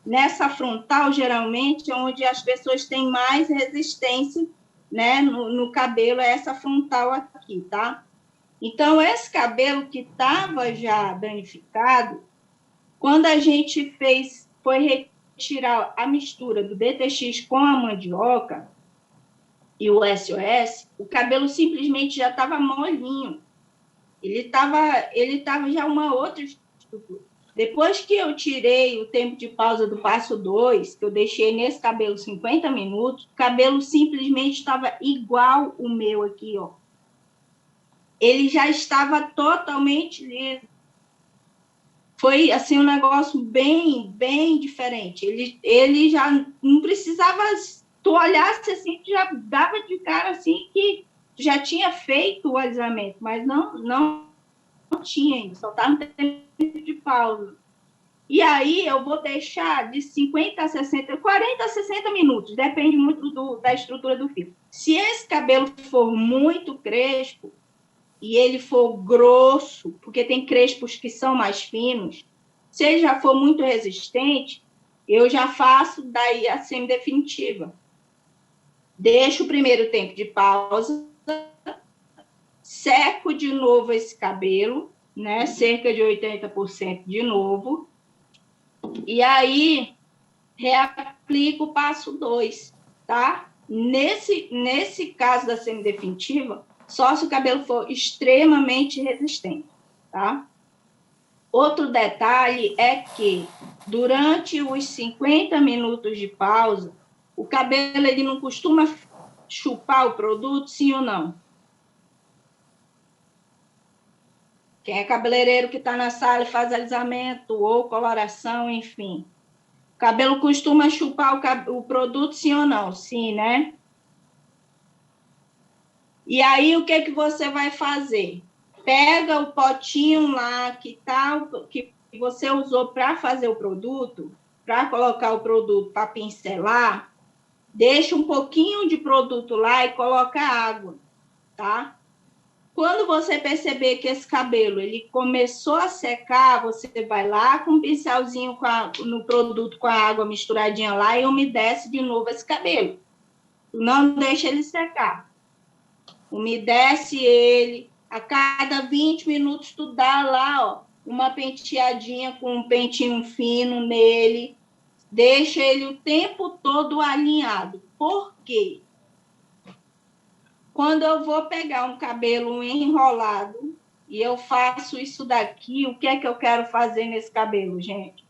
[SPEAKER 1] Nessa frontal, geralmente, é onde as pessoas têm mais resistência, né, no cabelo, é essa frontal aqui, tá? Então, esse cabelo que estava já danificado, quando a gente foi retirar a mistura do DTX com a mandioca e o SOS, o cabelo simplesmente já estava molinho. Ele estava já uma outra estrutura. Depois que eu tirei o tempo de pausa do passo 2, que eu deixei nesse cabelo 50 minutos, o cabelo simplesmente estava igual o meu aqui, ó. Ele já estava totalmente liso. Foi, assim, um negócio bem, bem diferente. Ele já não precisava... Tu olhasse assim, tu já dava de cara assim que já tinha feito o alisamento, mas não tinha ainda, só está no tempo de pausa. E aí eu vou deixar de 50 a 60, 40 a 60 minutos, depende muito da estrutura do fio. Se esse cabelo for muito crespo e ele for grosso, porque tem crespos que são mais finos, se ele já for muito resistente, eu já faço daí a semidefinitiva. Deixo o primeiro tempo de pausa, seco de novo esse cabelo, né? Cerca de 80% de novo. E aí, reaplico o passo 2, tá? Nesse caso da semidefinitiva, só se o cabelo for extremamente resistente, tá? Outro detalhe é que, durante os 50 minutos de pausa, o cabelo ele não costuma chupar o produto, sim ou não? Quem é cabeleireiro que está na sala e faz alisamento ou coloração, enfim. O cabelo costuma chupar o produto, sim ou não? Sim, né? E aí, o que você vai fazer? Pega o potinho lá que você usou para fazer o produto, para colocar o produto para pincelar, deixa um pouquinho de produto lá e coloca água, tá? Quando você perceber que esse cabelo ele começou a secar, você vai lá com um pincelzinho no produto com a água misturadinha lá e umedece de novo esse cabelo. Não deixa ele secar. Umedece ele. A cada 20 minutos tu dá lá, ó, uma penteadinha com um pentinho fino nele. Deixa ele o tempo todo alinhado. Por quê? Quando eu vou pegar um cabelo enrolado e eu faço isso daqui, o que é que eu quero fazer nesse cabelo, gente?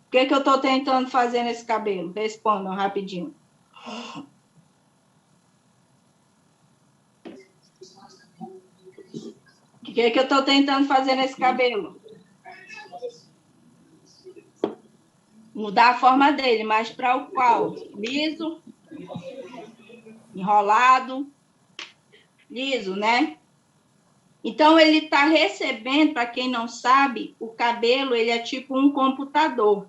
[SPEAKER 1] O que é que eu estou tentando fazer nesse cabelo? Respondam rapidinho. O que é que eu estou tentando fazer nesse cabelo? Mudar a forma dele, mas para o qual? Liso? enrolado, liso, né? Então, ele está recebendo, para quem não sabe, o cabelo ele é tipo um computador.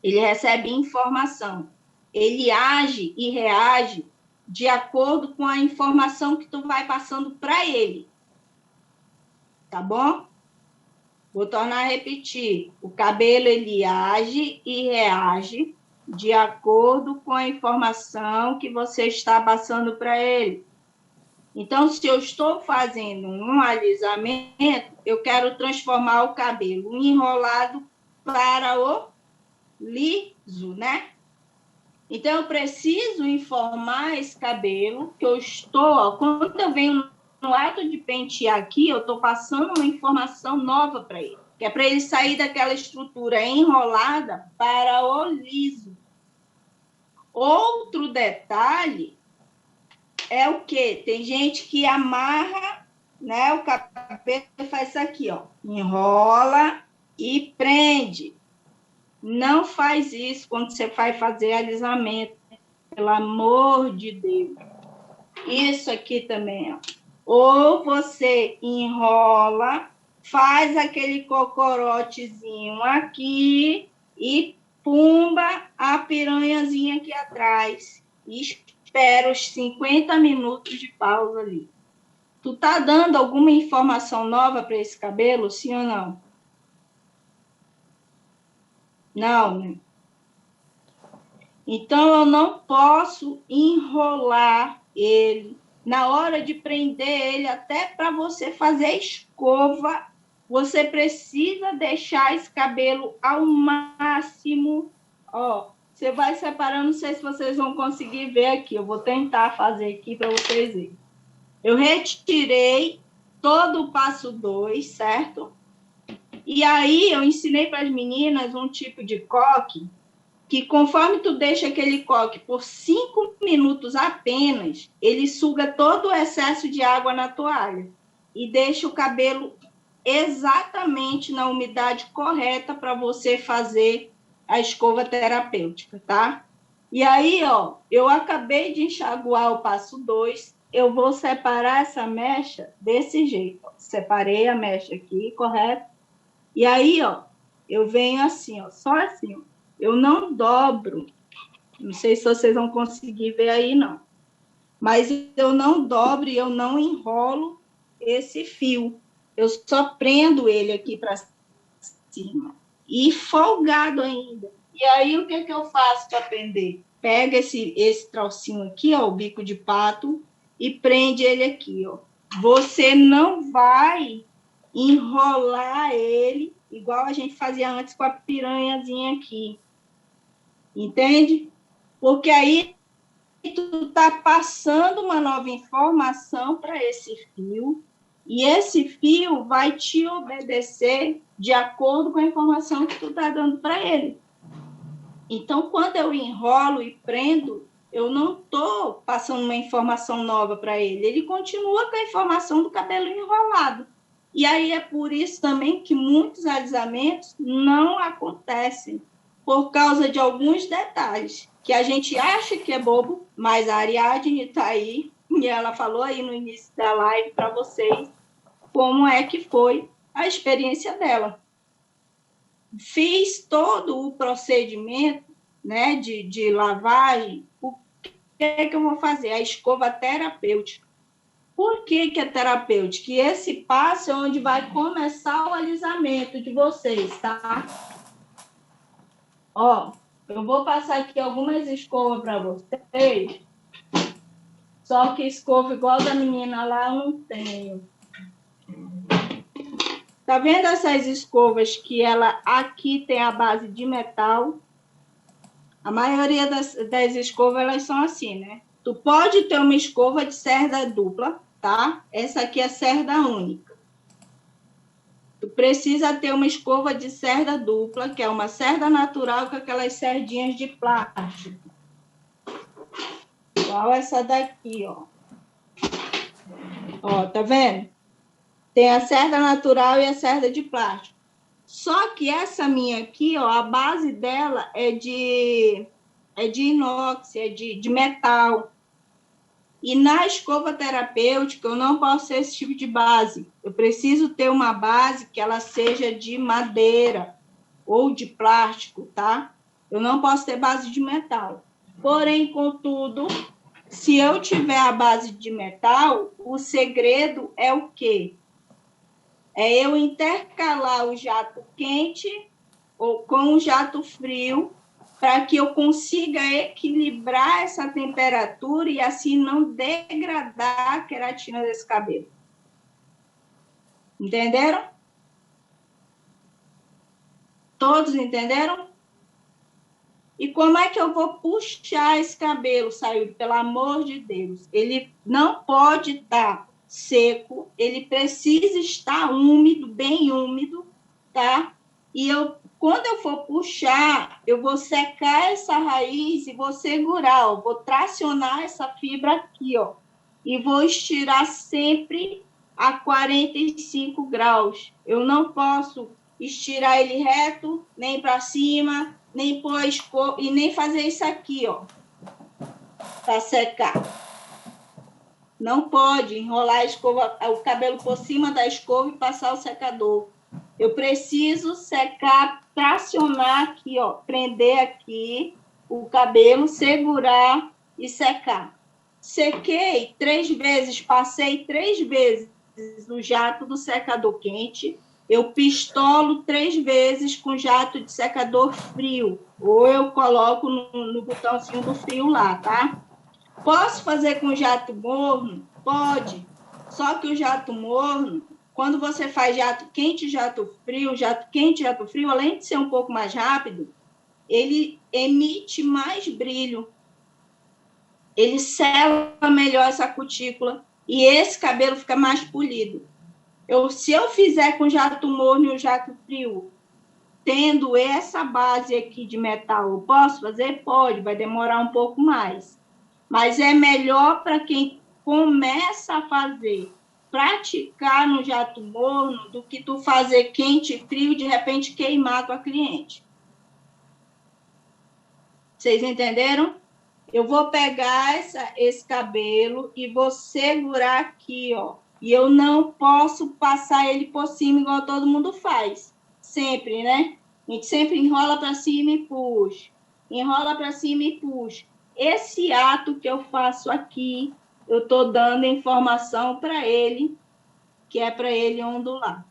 [SPEAKER 1] Ele recebe informação. Ele age e reage de acordo com a informação que tu vai passando para ele. Tá bom? Vou tornar a repetir. O cabelo, ele age e reage de acordo com a informação que você está passando para ele. Então, se eu estou fazendo um alisamento, eu quero transformar o cabelo enrolado para o liso, né? Então, eu preciso informar esse cabelo que eu estou... Ó, quando eu venho no ato de pentear aqui, eu estou passando uma informação nova para ele, que é para ele sair daquela estrutura enrolada para o liso. Outro detalhe é o quê? Tem gente que amarra, né, o cabelo e faz isso aqui, ó. Enrola e prende. Não faz isso quando você vai fazer alisamento. Pelo amor de Deus. Isso aqui também, ó. Ou você enrola, faz aquele cocorotezinho aqui e pumba a piranhazinha aqui atrás. E espera os 50 minutos de pausa ali. Tu tá dando alguma informação nova para esse cabelo, sim ou não? Não, né? Então, eu não posso enrolar ele. Na hora de prender ele, até para você fazer escova, você precisa deixar esse cabelo ao máximo. Ó, você vai separando, não sei se vocês vão conseguir ver aqui. Eu vou tentar fazer aqui para vocês verem. Eu retirei todo o passo 2, certo? E aí, eu ensinei para as meninas um tipo de coque que conforme tu deixa aquele coque por 5 minutos apenas, ele suga todo o excesso de água na toalha e deixa o cabelo exatamente na umidade correta para você fazer a escova terapêutica, tá? E aí, ó, eu acabei de enxaguar o passo 2, eu vou separar essa mecha desse jeito. Ó. Separei a mecha aqui, correto? E aí, ó, eu venho assim, ó, só assim, ó. Eu não dobro, não sei se vocês vão conseguir ver aí, não. Mas eu não dobro e eu não enrolo esse fio. Eu só prendo ele aqui para cima. E folgado ainda. E aí, o que eu faço para prender? Pega esse trocinho aqui, ó, o bico de pato, e prende ele aqui, ó. Você não vai enrolar ele igual a gente fazia antes com a piranhazinha aqui. Entende? Porque aí tu está passando uma nova informação para esse fio e esse fio vai te obedecer de acordo com a informação que tu está dando para ele. Então, quando eu enrolo e prendo, eu não estou passando uma informação nova para ele. Ele continua com a informação do cabelo enrolado. E aí é por isso também que muitos alisamentos não acontecem, por causa de alguns detalhes que a gente acha que é bobo, mas a Ariadne está aí e ela falou aí no início da live para vocês como é que foi a experiência dela. Fiz todo o procedimento, né, de lavagem. O que é que eu vou fazer? A escova terapêutica. Por que é terapêutica? Que esse passo é onde vai começar o alisamento de vocês, tá? Ó, eu vou passar aqui algumas escovas para vocês. Só que escova igual da menina lá eu não tenho. Tá vendo essas escovas que ela aqui tem a base de metal? A maioria das escovas, elas são assim, né? Tu pode ter uma escova de cerda dupla, tá? Essa aqui é cerda única. Tu precisa ter uma escova de cerda dupla, que é uma cerda natural com aquelas cerdinhas de plástico. Igual essa daqui, ó. Ó, tá vendo? Tem a cerda natural e a cerda de plástico. Só que essa minha aqui, ó, a base dela é de inox, é de metal. E na escova terapêutica, eu não posso ter esse tipo de base. Eu preciso ter uma base que ela seja de madeira ou de plástico, tá? Eu não posso ter base de metal. Porém, contudo, se eu tiver a base de metal, o segredo é o quê? É eu intercalar o jato quente ou com o jato frio para que eu consiga equilibrar essa temperatura e assim não degradar a queratina desse cabelo. Entenderam? Todos entenderam? E como é que eu vou puxar esse cabelo, Saíldo? Pelo amor de Deus. Ele não pode estar seco, ele precisa estar úmido, bem úmido, tá? E quando eu for puxar, eu vou secar essa raiz e vou segurar, ó, vou tracionar essa fibra aqui, ó, e vou estirar sempre a 45 graus. Eu não posso estirar ele reto, nem para cima, nem pôr e nem fazer isso aqui, ó, para secar. Não pode enrolar a escova, o cabelo por cima da escova e passar o secador. Eu preciso secar, tracionar aqui, ó, prender aqui o cabelo, segurar e secar. Sequei 3 vezes, passei 3 vezes no jato do secador quente. Eu pistolo 3 vezes com jato de secador frio, ou eu coloco no botãozinho do frio lá, tá? Posso fazer com jato morno? Pode. Só que o jato morno, quando você faz jato quente e jato quente e jato frio, além de ser um pouco mais rápido, ele emite mais brilho. Ele sela melhor essa cutícula e esse cabelo fica mais polido. Se eu fizer com jato morno e o jato frio, tendo essa base aqui de metal, eu posso fazer? Pode, vai demorar um pouco mais. Mas é melhor para quem começa a fazer, praticar no jato morno, do que tu fazer quente e frio, de repente queimar a tua cliente. Vocês entenderam? Eu vou pegar esse cabelo e vou segurar aqui, ó. E eu não posso passar ele por cima, igual todo mundo faz. Sempre, né? A gente sempre enrola para cima e puxa. Enrola para cima e puxa. Esse ato que eu faço aqui, eu estou dando informação para ele, que é para ele ondular.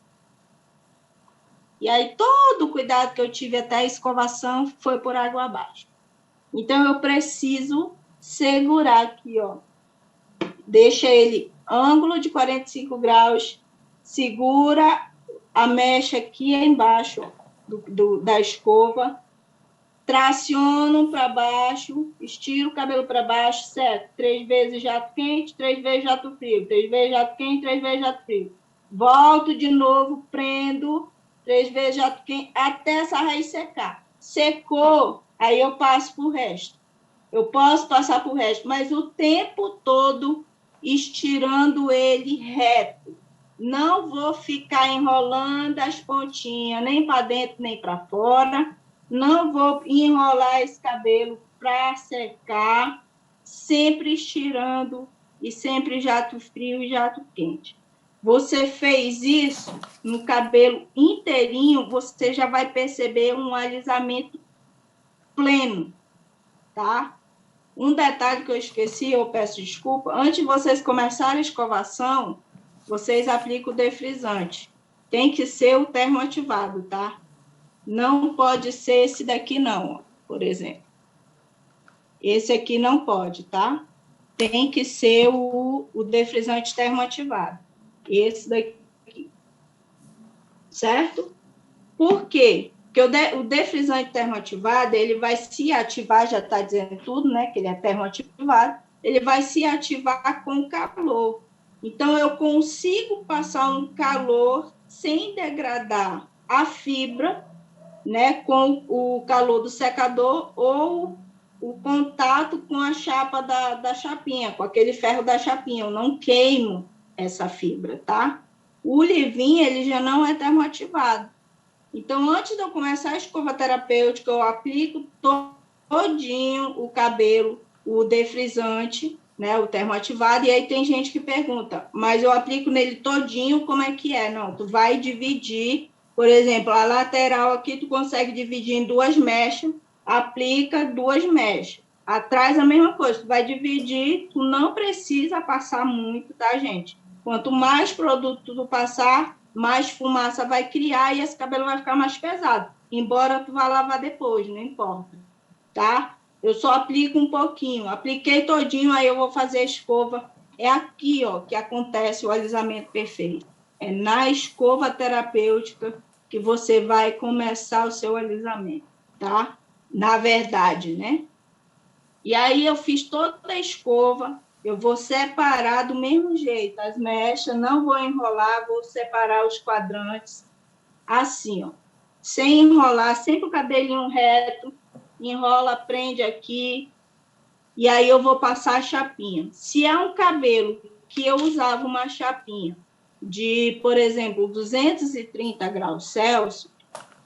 [SPEAKER 1] E aí, todo o cuidado que eu tive até a escovação foi por água abaixo. Então, eu preciso segurar aqui, ó. Deixa ele ângulo de 45 graus, segura a mecha aqui embaixo, ó, da escova, traciono para baixo, estiro o cabelo para baixo, certo? 3 vezes jato quente, 3 vezes jato frio, 3 vezes jato quente, 3 vezes jato frio. Volto de novo, prendo, 3 vezes jato quente, até essa raiz secar. Secou, aí eu passo para o resto. Eu posso passar para o resto, mas o tempo todo estirando ele reto. Não vou ficar enrolando as pontinhas, nem para dentro, nem para fora. Não vou enrolar esse cabelo para secar, sempre estirando e sempre jato frio e jato quente. Você fez isso no cabelo inteirinho, você já vai perceber um alisamento pleno, tá? Um detalhe que eu esqueci, eu peço desculpa, antes de vocês começarem a escovação, vocês aplicam o defrisante. Tem que ser o termoativado, tá? Não pode ser esse daqui não, ó, por exemplo. Esse aqui não pode, tá? Tem que ser o defrisante termoativado. Esse daqui. Certo? Por quê? Porque o defrisante termoativado, ele vai se ativar, já está dizendo tudo, né? Que ele é termoativado, ele vai se ativar com calor. Então, eu consigo passar um calor sem degradar a fibra, né? Com o calor do secador ou o contato com a chapa da chapinha, com aquele ferro da chapinha. Eu não queimo essa fibra, tá? O leave-in, ele já não é termoativado. Então, antes de eu começar a escova terapêutica, eu aplico todinho o cabelo, o defrisante, né, o termoativado, e aí tem gente que pergunta, mas eu aplico nele todinho, como é que é? Não, tu vai dividir, por exemplo, a lateral aqui tu consegue dividir em 2 mechas, aplica 2 mechas. Atrás a mesma coisa, tu vai dividir, tu não precisa passar muito, tá, gente? Quanto mais produto tu passar, mais fumaça vai criar e esse cabelo vai ficar mais pesado. Embora tu vá lavar depois, não importa, tá? Eu só aplico um pouquinho. Apliquei todinho, aí eu vou fazer a escova. É aqui, ó, que acontece o alisamento perfeito. É na escova terapêutica que você vai começar o seu alisamento, tá? Na verdade, né? E aí eu fiz toda a escova, eu vou separar do mesmo jeito as mechas, não vou enrolar, vou separar os quadrantes, assim, ó. Sem enrolar, sempre o cabelinho reto, enrola, prende aqui, e aí eu vou passar a chapinha. Se é um cabelo que eu usava uma chapinha de, por exemplo, 230 graus Celsius,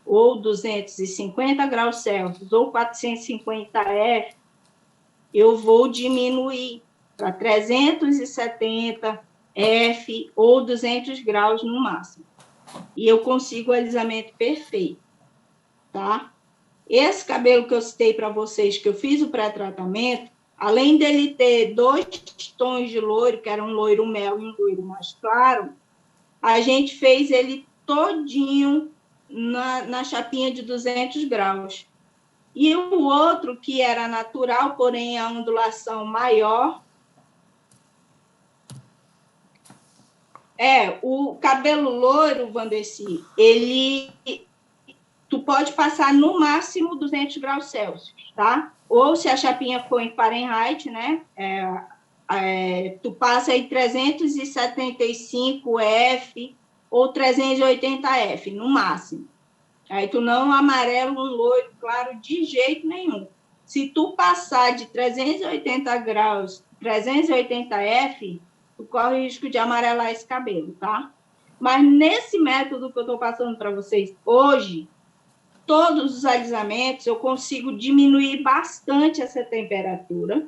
[SPEAKER 1] ou 250 graus Celsius, ou 450 F, eu vou diminuir para 370 F ou 200 graus no máximo. E eu consigo o alisamento perfeito, tá? Esse cabelo que eu citei para vocês, que eu fiz o pré-tratamento, além dele ter 2 tons de loiro, que era um loiro mel e um loiro mais claro, a gente fez ele todinho na chapinha de 200 graus. E o outro, que era natural, porém a ondulação maior, o cabelo loiro, Vandeci, tu pode passar no máximo 200 graus Celsius, tá? Ou se a chapinha for em Fahrenheit, né? Tu passa em 375 F ou 380 F, no máximo. Aí tu não amarela um loiro claro de jeito nenhum. Se tu passar de 380 graus, 380 F, tu corre o risco de amarelar esse cabelo, tá? Mas nesse método que eu estou passando para vocês hoje, todos os alisamentos eu consigo diminuir bastante essa temperatura.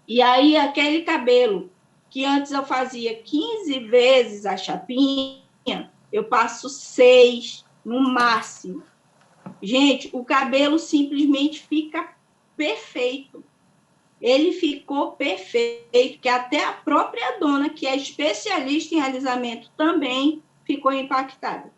[SPEAKER 1] E aí, aquele cabelo que antes eu fazia 15 vezes a chapinha, eu passo 6 no máximo. Gente, o cabelo simplesmente fica perfeito. Ele ficou perfeito, que até a própria dona, que é especialista em alisamento, também ficou impactada.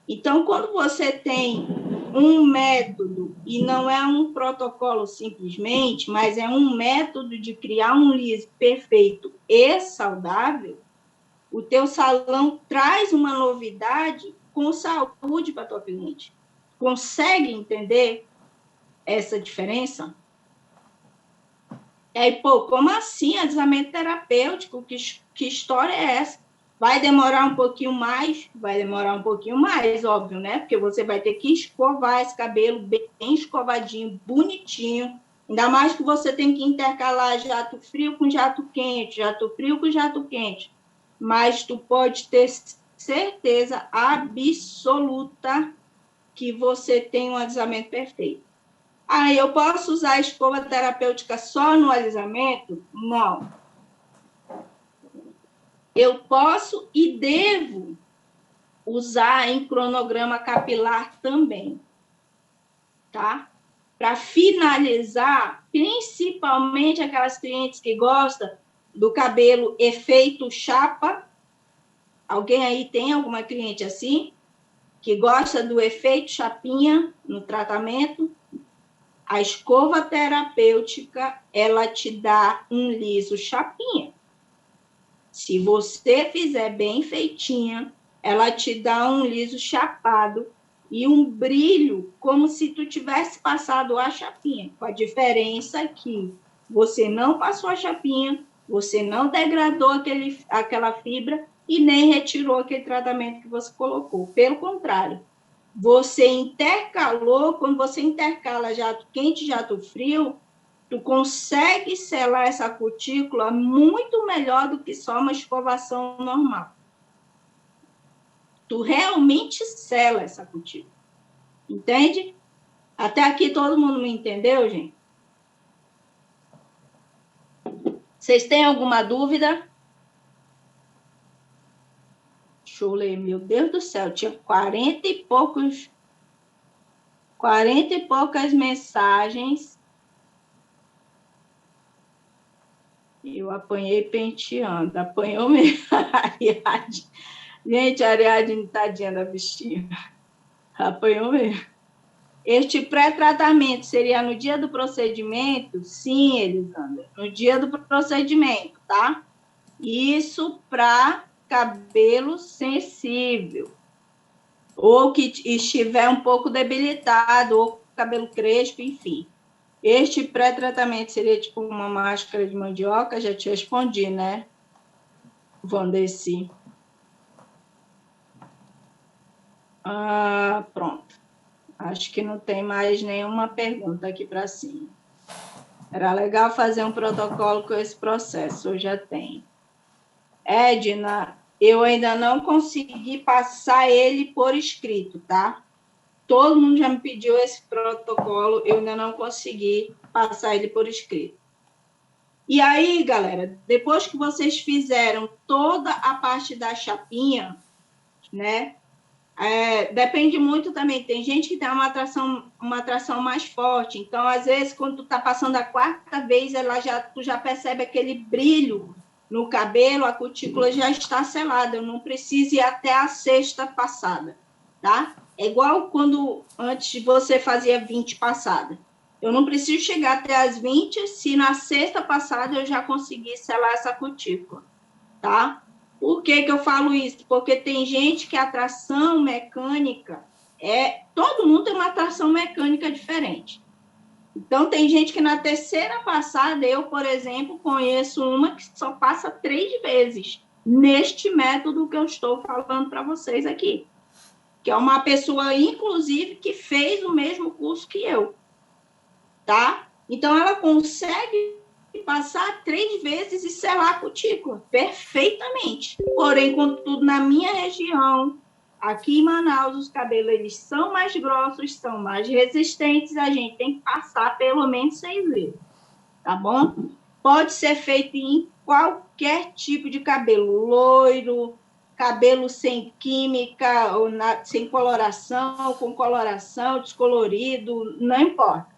[SPEAKER 1] Então, quando você tem um método, e não é um protocolo simplesmente, mas é um método de criar um liso perfeito e saudável, o teu salão traz uma novidade com saúde para a tua cliente. Consegue entender essa diferença? E aí, pô, como assim alisamento terapêutico? Que história é essa? Vai demorar um pouquinho mais? Vai demorar um pouquinho mais, óbvio, né? Porque você vai ter que escovar esse cabelo bem escovadinho, bonitinho. Ainda mais que você tem que intercalar jato frio com jato quente, jato frio com jato quente. Mas tu pode ter certeza absoluta que você tem um alisamento perfeito. Eu posso usar a escova terapêutica só no alisamento? Não. Eu posso e devo usar em cronograma capilar também, tá? Para finalizar, principalmente aquelas clientes que gostam do cabelo efeito chapa. Alguém aí tem alguma cliente assim? Que gosta do efeito chapinha no tratamento? A escova terapêutica, ela te dá um liso chapinha. Se você fizer bem feitinha, ela te dá um liso chapado e um brilho como se tu tivesse passado a chapinha, com a diferença que você não passou a chapinha, você não degradou aquela fibra e nem retirou aquele tratamento que você colocou. Pelo contrário, você intercalou, quando você intercala jato quente e jato frio, tu consegue selar essa cutícula muito melhor do que só uma escovação normal. Tu realmente sela essa cutícula. Entende? Até aqui todo mundo me entendeu, gente? Vocês têm alguma dúvida? Deixa eu ler, meu Deus do céu, tinha 40 e poucas mensagens. Eu apanhei penteando, apanhou mesmo. Gente, a Ariadne, tadinha da bichinha, apanhou mesmo. Este pré-tratamento seria no dia do procedimento? Sim, Elisandra, no dia do procedimento, tá? Isso para cabelo sensível, ou que estiver um pouco debilitado, ou cabelo crespo, enfim. Este pré-tratamento seria tipo uma máscara de mandioca? Já te respondi, né, Vandeci? Pronto. Acho que não tem mais nenhuma pergunta aqui para cima. Era legal fazer um protocolo com esse processo, eu já tenho. Edna, eu ainda não consegui passar ele por escrito, tá? Todo mundo já me pediu esse protocolo, eu ainda não consegui passar ele por escrito. E aí, galera, depois que vocês fizeram toda a parte da chapinha, né? Depende muito também. Tem gente que tem uma atração mais forte. Então, às vezes, quando tu tá passando a quarta vez, tu já percebe aquele brilho no cabelo, a cutícula já está selada. Eu não preciso ir até a sexta passada, tá? É igual quando antes você fazia 20 passadas. Eu não preciso chegar até as 20, se na sexta passada eu já consegui selar essa cutícula, tá? Por que eu falo isso? Porque tem gente que a atração mecânica todo mundo tem uma atração mecânica diferente. Então, tem gente que na terceira passada, eu, por exemplo, conheço uma que só passa 3 vezes neste método que eu estou falando para vocês aqui. Que é uma pessoa, inclusive, que fez o mesmo curso que eu. Tá? Então, ela consegue passar 3 vezes e selar a cutícula perfeitamente. Porém, contudo, na minha região, aqui em Manaus, os cabelos eles são mais grossos, são mais resistentes, a gente tem que passar pelo menos 6 vezes, tá bom? Pode ser feito em qualquer tipo de cabelo, loiro, cabelo sem química, ou sem coloração, com coloração, descolorido, não importa.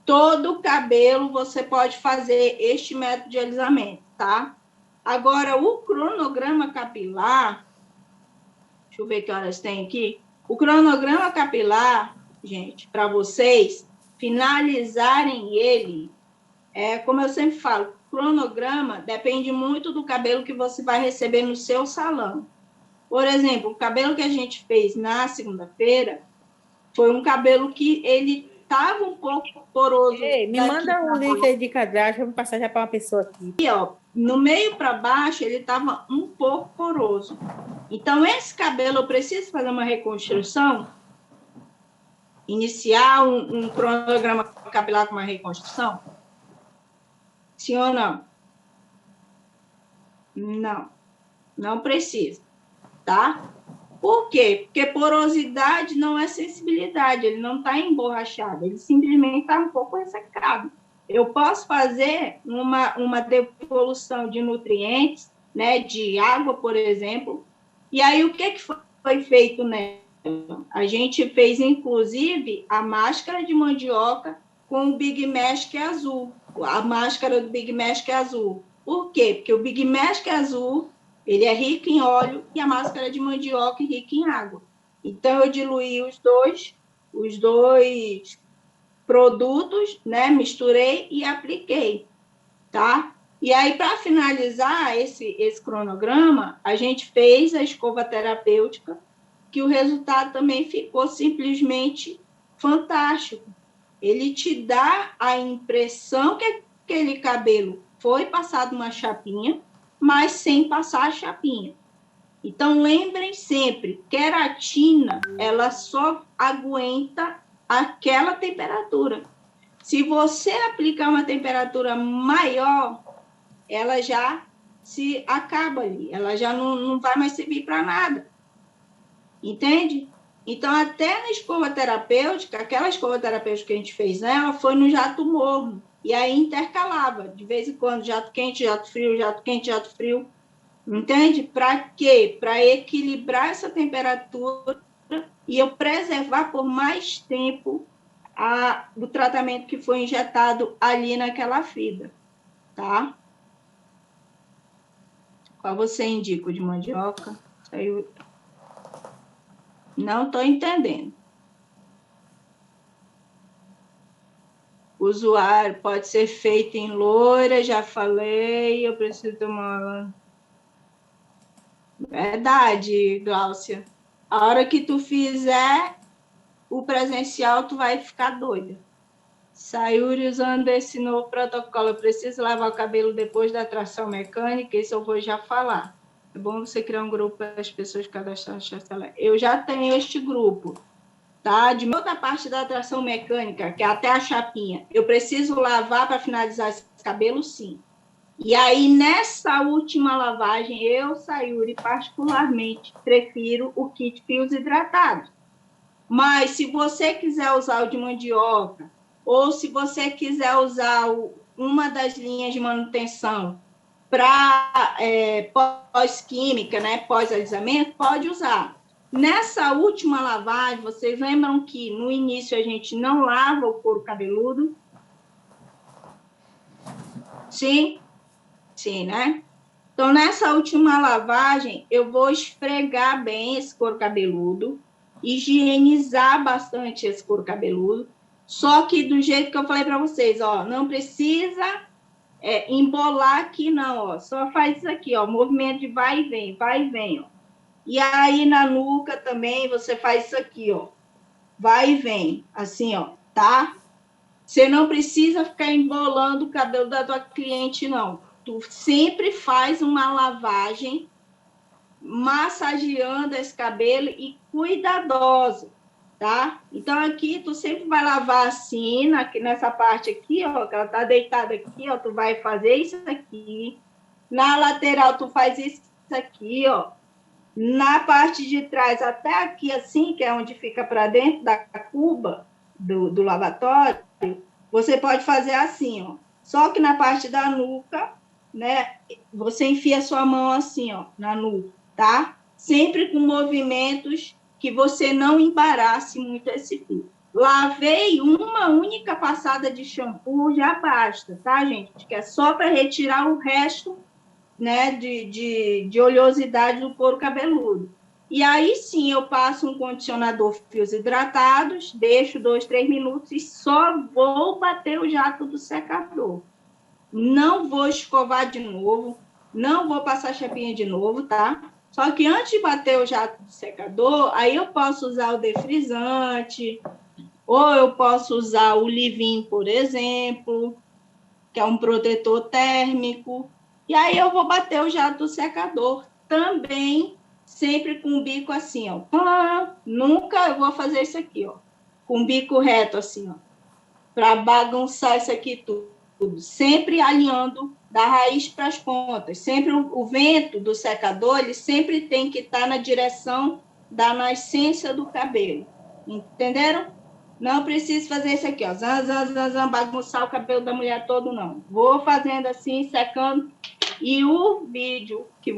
[SPEAKER 1] Todo cabelo você pode fazer este método de alisamento, tá? Agora, o cronograma capilar, deixa eu ver que horas tem aqui. O cronograma capilar, gente, para vocês finalizarem ele, como eu sempre falo, cronograma depende muito do cabelo que você vai receber no seu salão. Por exemplo, o cabelo que a gente fez na segunda-feira foi um cabelo que ele estava um pouco poroso.
[SPEAKER 2] Ei, me manda um link aí de cadastro, vou passar já para uma pessoa aqui.
[SPEAKER 1] E, ó, no meio para baixo, ele estava um pouco poroso. Então, esse cabelo, eu preciso fazer uma reconstrução, iniciar um cronograma capilar com uma reconstrução? Sim ou não? Não, não precisa, tá? Por quê? Porque porosidade não é sensibilidade, ele não está emborrachado, ele simplesmente está um pouco ressecado. Eu posso fazer uma devolução de nutrientes, né, de água, por exemplo, e aí o que foi feito nela? A gente fez, inclusive, a máscara de mandioca com o Big Mask azul, a máscara do Big Mask azul. Por quê? Porque o Big Mask azul ele é rico em óleo e a máscara de mandioca é rica em água. Então, eu diluí os dois produtos, né? Misturei e apliquei, tá? E aí, para finalizar esse cronograma, a gente fez a escova terapêutica, que o resultado também ficou simplesmente fantástico. Ele te dá a impressão que aquele cabelo foi passado uma chapinha, mas sem passar a chapinha. Então, lembrem sempre, queratina, ela só aguenta aquela temperatura. Se você aplicar uma temperatura maior, ela já se acaba ali, ela já não vai mais servir para nada. Entende? Então, até na escova terapêutica, aquela escova terapêutica que a gente fez nela foi no jato morno. E aí intercalava, de vez em quando, jato quente, jato frio, jato quente, jato frio. Entende? Para quê? Para equilibrar essa temperatura e eu preservar por mais tempo o tratamento que foi injetado ali naquela fibra, tá? Qual você indica? O de mandioca? Eu não estou entendendo. O usuário pode ser feito em loira, já falei, eu preciso tomar... Verdade, Gláucia. A hora que tu fizer o presencial, tu vai ficar doida. Sayuri, usando esse novo protocolo, eu preciso lavar o cabelo depois da tração mecânica? Isso eu vou já falar. É bom você criar um grupo para as pessoas cadastrarem. Eu já tenho este grupo, tá? De outra parte da tração mecânica, que é até a chapinha. Eu preciso lavar para finalizar esse cabelo, sim. E aí, nessa última lavagem, eu, Sayuri, particularmente, prefiro o kit fios hidratados. Mas, se você quiser usar o de mandioca, ou se você quiser usar uma das linhas de manutenção para pós-química, né, pós-alisamento, pode usar. Nessa última lavagem, vocês lembram que no início a gente não lava o couro cabeludo? Sim? Sim, né? Então, nessa última lavagem, eu vou esfregar bem esse couro cabeludo, higienizar bastante esse couro cabeludo, só que do jeito que eu falei para vocês, ó, não precisa embolar aqui, não, ó, só faz isso aqui, ó, movimento de vai e vem, ó. E aí, na nuca também, você faz isso aqui, ó, vai e vem, assim, ó, tá? Você não precisa ficar embolando o cabelo da tua cliente, não. Tu sempre faz uma lavagem, massageando esse cabelo e cuidadosa, tá? Então, aqui, tu sempre vai lavar assim, nessa parte aqui, ó, que ela tá deitada aqui, ó, tu vai fazer isso aqui. Na lateral, tu faz isso aqui, ó. Na parte de trás, até aqui, assim, que é onde fica para dentro da cuba do lavatório, você pode fazer assim, ó. Só que na parte da nuca, né, você enfia a sua mão assim, ó, na nuca, tá? Sempre com movimentos que você não embarace muito esse fio. Lavei uma única passada de shampoo, já basta, tá, gente? Que é só para retirar o resto, né, de oleosidade do couro cabeludo. E aí sim eu passo um condicionador fios hidratados, deixo 2, 3 minutos e só vou bater o jato do secador. Não vou escovar de novo, não vou passar chapinha de novo, tá? Só que antes de bater o jato do secador, aí eu posso usar o defrisante, ou eu posso usar o leave-in, por exemplo, que é um protetor térmico. E aí eu vou bater o jato do secador também, sempre com o bico assim, ó. Nunca eu vou fazer isso aqui, ó. Com o bico reto assim, ó. Para bagunçar isso aqui tudo. Sempre alinhando da raiz para as pontas. Sempre o vento do secador, ele sempre tem que estar na direção da nascência do cabelo. Entenderam? Não preciso fazer isso aqui, ó. Bagunçar o cabelo da mulher todo, não. Vou fazendo assim, secando. E o vídeo que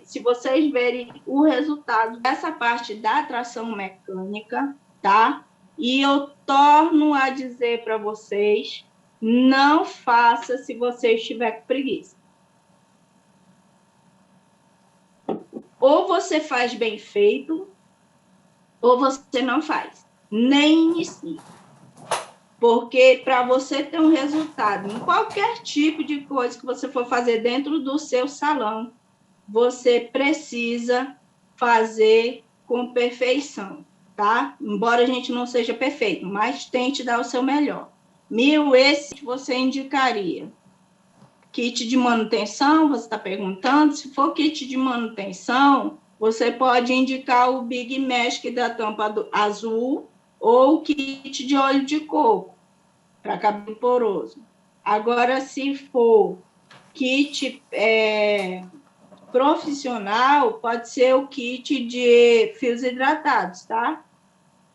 [SPEAKER 1] se vocês verem o resultado dessa parte da tração mecânica, tá? E eu torno a dizer para vocês, não faça se você estiver com preguiça. Ou você faz bem feito, ou você não faz. Nem inicia. Porque para você ter um resultado em qualquer tipo de coisa que você for fazer dentro do seu salão, você precisa fazer com perfeição, tá? Embora a gente não seja perfeito, mas tente dar o seu melhor. 1000 esse que você indicaria. Kit de manutenção, você está perguntando? Se for kit de manutenção, você pode indicar o Big Mask da tampa azul ou o kit de óleo de coco para cabelo poroso. Agora, se for kit profissional, pode ser o kit de fios hidratados, tá?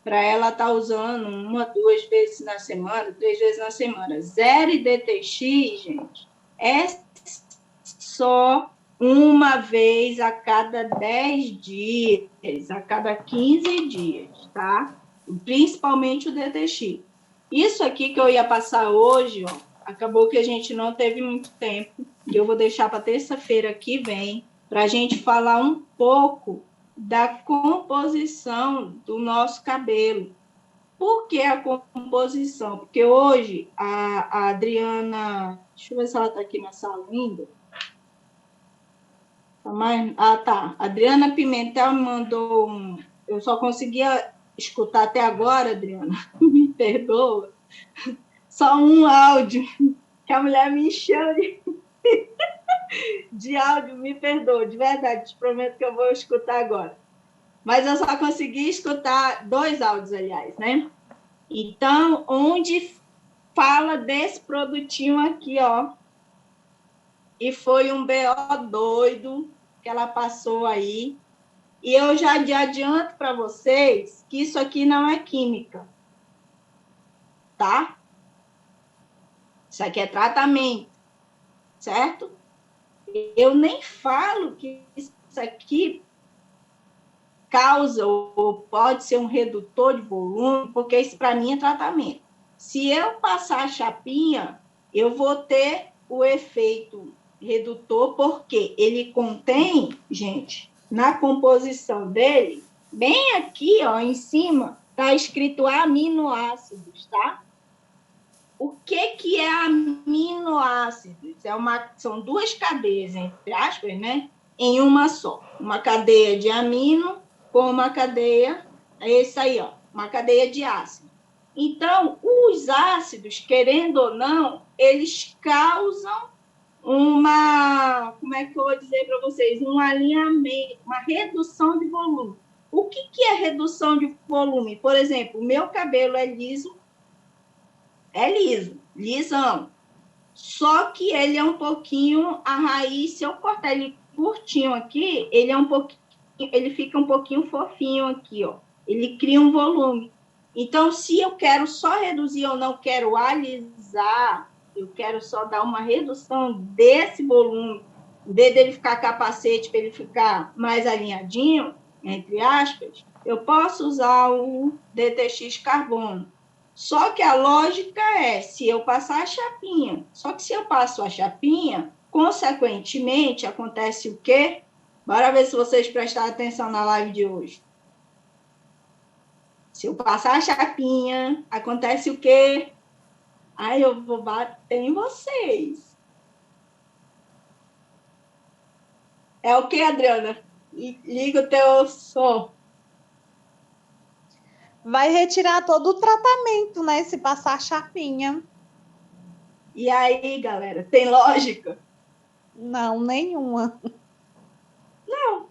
[SPEAKER 1] para ela estar usando 1, 2 vezes na semana, 3 vezes na semana. 0-DTX, gente, é só uma vez a cada 10 dias, a cada 15 dias, tá? Principalmente o DTX. Isso aqui que eu ia passar hoje, ó, acabou que a gente não teve muito tempo, e eu vou deixar para terça-feira que vem, para a gente falar um pouco da composição do nosso cabelo. Por que a composição? Porque hoje a Adriana... Deixa eu ver se ela está aqui na sala ainda. Tá. A Adriana Pimentel me mandou um... Eu só conseguia escutar até agora, Adriana. Me perdoa. Só um áudio. Que a mulher me encheu de áudio. Me perdoa, de verdade. Te prometo que eu vou escutar agora. Mas eu só consegui escutar 2 áudios, aliás, né? Então, onde fala desse produtinho aqui, ó. E foi um BO doido que ela passou aí. E eu já adianto para vocês que isso aqui não é química, tá? Isso aqui é tratamento, certo? Eu nem falo que isso aqui causa ou pode ser um redutor de volume, porque isso para mim é tratamento. Se eu passar a chapinha, eu vou ter o efeito redutor, porque ele contém, gente, na composição dele, bem aqui, ó, em cima, está escrito aminoácidos, tá? O que é aminoácidos? São 2 cadeias, entre aspas, né? Em uma só. Uma cadeia de amino com uma cadeia, é esse aí, ó, uma cadeia de ácido. Então, os ácidos, querendo ou não, eles causam como é que eu vou dizer para vocês? Um alinhamento, uma redução de volume. O que é redução de volume? Por exemplo, o meu cabelo é liso, lisão. Só que ele é um pouquinho, a raiz, se eu cortar ele curtinho aqui, ele fica um pouquinho fofinho aqui, ó. Ele cria um volume. Então, se eu quero só reduzir, eu não quero alisar, eu quero só dar uma redução desse volume, em vez dele ficar capacete, para ele ficar mais alinhadinho, entre aspas, eu posso usar o DTX carbono. Só que a lógica é, se eu passar a chapinha, só que se eu passo a chapinha, consequentemente, acontece o quê? Bora ver se vocês prestaram atenção na live de hoje. Se eu passar a chapinha, acontece o quê? Aí eu vou bater em vocês. É o quê, Adriana? Liga o teu som.
[SPEAKER 3] Vai retirar todo o tratamento, né? Se passar a chapinha.
[SPEAKER 1] E aí, galera, tem lógica?
[SPEAKER 3] Não, nenhuma.
[SPEAKER 1] Não.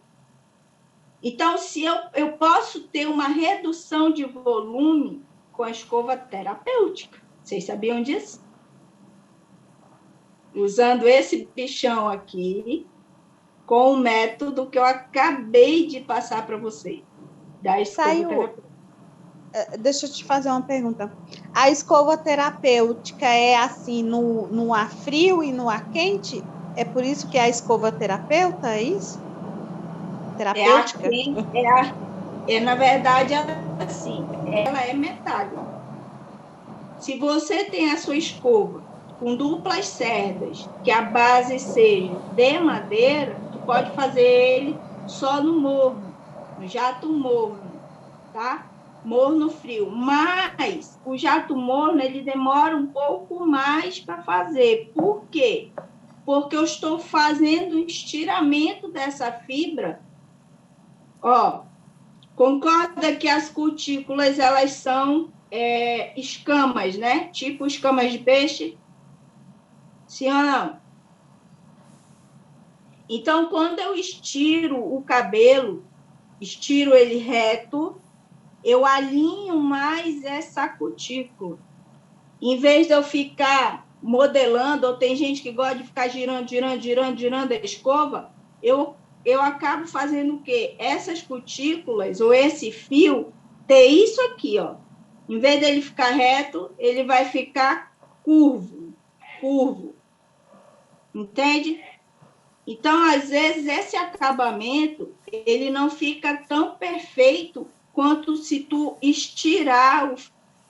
[SPEAKER 1] Então, se eu posso ter uma redução de volume com a escova terapêutica. Vocês sabiam disso? Usando esse bichão aqui, com o método que eu acabei de passar para vocês. Da escova terapêutica.
[SPEAKER 3] Deixa eu te fazer uma pergunta. A escova terapêutica é assim no ar frio e no ar quente? É por isso que é a escova terapeuta, é isso? Terapêutica?
[SPEAKER 1] Na verdade, assim, ela é metálica. Se você tem a sua escova com duplas cerdas, que a base seja de madeira, tu pode fazer ele só no morno, no jato morno, tá? Morno frio. Mas o jato morno, ele demora um pouco mais para fazer. Por quê? Porque eu estou fazendo o estiramento dessa fibra. Ó, concorda que as cutículas, elas são escamas, né? Tipo escamas de peixe? Sim ou não? Então, quando eu estiro o cabelo, estiro ele reto, eu alinho mais essa cutícula. Em vez de eu ficar modelando, ou tem gente que gosta de ficar girando a escova, eu acabo fazendo o quê? Essas cutículas, ou esse fio, ter isso aqui, ó. Em vez dele ficar reto, ele vai ficar curvo. Entende? Então, às vezes, esse acabamento, ele não fica tão perfeito quanto se tu estirar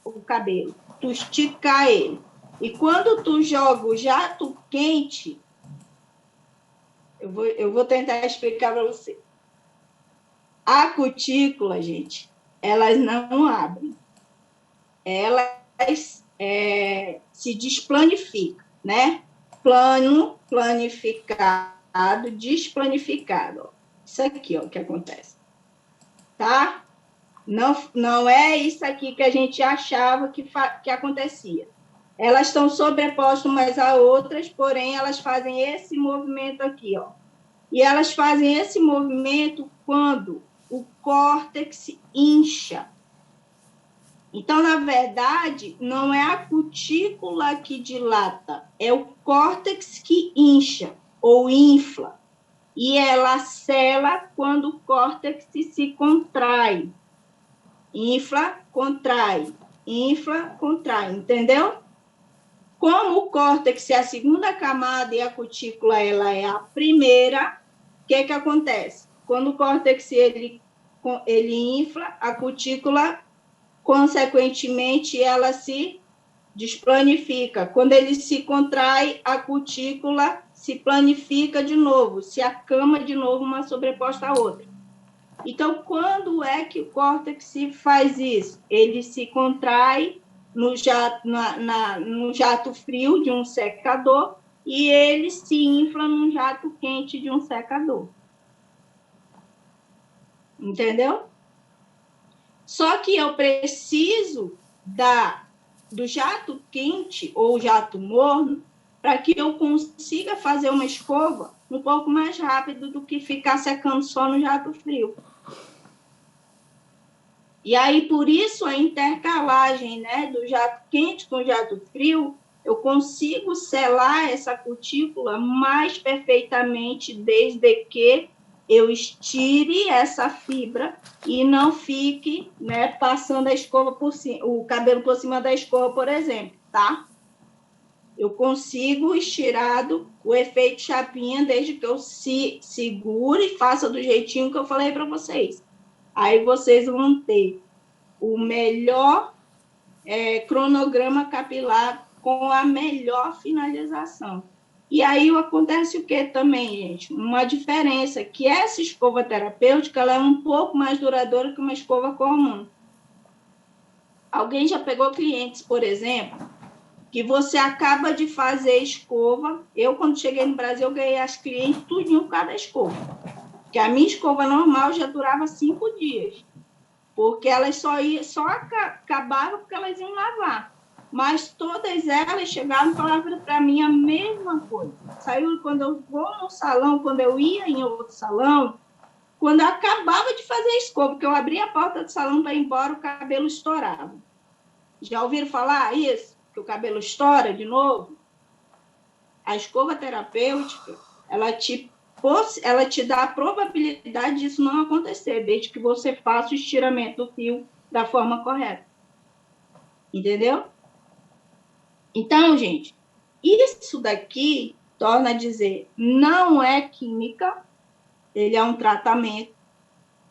[SPEAKER 1] o cabelo, tu esticar ele. E quando tu joga o jato quente, eu vou tentar explicar para você. A cutícula, gente, elas não abrem. Elas se desplanificam, né? Plano, planificado, desplanificado. Ó. Isso aqui, ó, que acontece. Tá? Não é isso aqui que a gente achava que acontecia. Elas estão sobrepostas umas a outras, porém, elas fazem esse movimento aqui, ó. E elas fazem esse movimento quando o córtex incha. Então, na verdade, não é a cutícula que dilata, é o córtex que incha ou infla. E ela sela quando o córtex se contrai. Infla, contrai. Infla, contrai. Entendeu? Como o córtex é a segunda camada e a cutícula ela é a primeira, o que acontece? Quando o córtex ele infla, a cutícula, consequentemente, ela se desplanifica. Quando ele se contrai, a cutícula se planifica de novo, se acama de novo uma sobreposta à outra. Então, quando é que o córtex faz isso? Ele se contrai no jato frio de um secador e ele se infla num jato quente de um secador. Entendeu? Só que eu preciso do jato quente ou jato morno para que eu consiga fazer uma escova um pouco mais rápido do que ficar secando só no jato frio. E aí, por isso, a intercalagem, né, do jato quente com o jato frio, eu consigo selar essa cutícula mais perfeitamente desde que eu estire essa fibra e não fique, né, passando a escova por cima, o cabelo por cima da escova, por exemplo, tá? Eu consigo estirado o efeito chapinha desde que eu segure e faça do jeitinho que eu falei para vocês. Aí vocês vão ter o melhor cronograma capilar com a melhor finalização. E aí acontece o que também, gente? Uma diferença, que essa escova terapêutica ela é um pouco mais duradoura que uma escova comum. Alguém já pegou clientes, por exemplo, que você acaba de fazer escova. Eu, quando cheguei no Brasil, eu ganhei as clientes tudinho por causa da escova. Porque a minha escova normal já durava 5 dias. Porque elas só acabavam porque elas iam lavar. Mas todas elas chegavam e falavam para mim a mesma coisa. Saiu quando eu vou no salão, quando eu ia em outro salão, quando eu acabava de fazer a escova, porque eu abria a porta do salão para ir embora, o cabelo estourava. Já ouviram falar isso? Que o cabelo estoura de novo? A escova terapêutica, ela te dá a probabilidade disso não acontecer, desde que você faça o estiramento do fio da forma correta. Entendeu? Então, gente, isso daqui, torna a dizer, não é química, ele é um tratamento,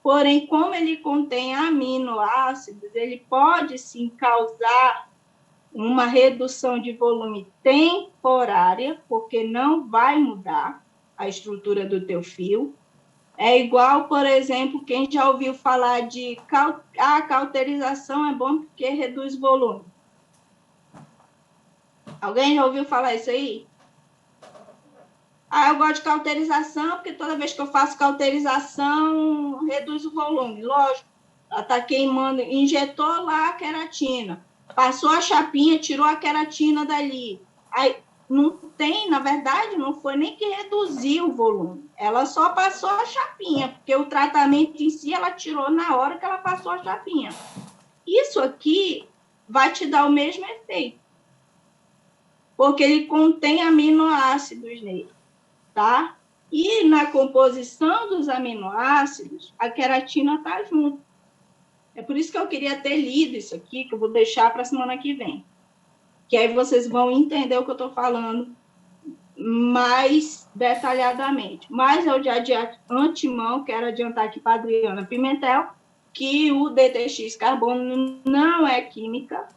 [SPEAKER 1] porém, como ele contém aminoácidos, ele pode, sim, causar uma redução de volume temporária, porque não vai mudar a estrutura do teu fio. É igual, por exemplo, quem já ouviu falar de cauterização é bom porque reduz volume. Alguém já ouviu falar isso aí? Eu gosto de cauterização porque toda vez que eu faço cauterização, reduz o volume. Lógico, ela está queimando, injetou lá a queratina, passou a chapinha, tirou a queratina dali. Aí, não tem, na verdade, não foi nem que reduziu o volume. Ela só passou a chapinha, porque o tratamento em si ela tirou na hora que ela passou a chapinha. Isso aqui vai te dar o mesmo efeito, porque ele contém aminoácidos nele, tá? E na composição dos aminoácidos, a queratina está junto. É por isso que eu queria ter lido isso aqui, que eu vou deixar para a semana que vem. Que aí vocês vão entender o que eu estou falando mais detalhadamente. Mas eu já de antemão quero adiantar aqui para a Adriana Pimentel que o DTX carbono não é química,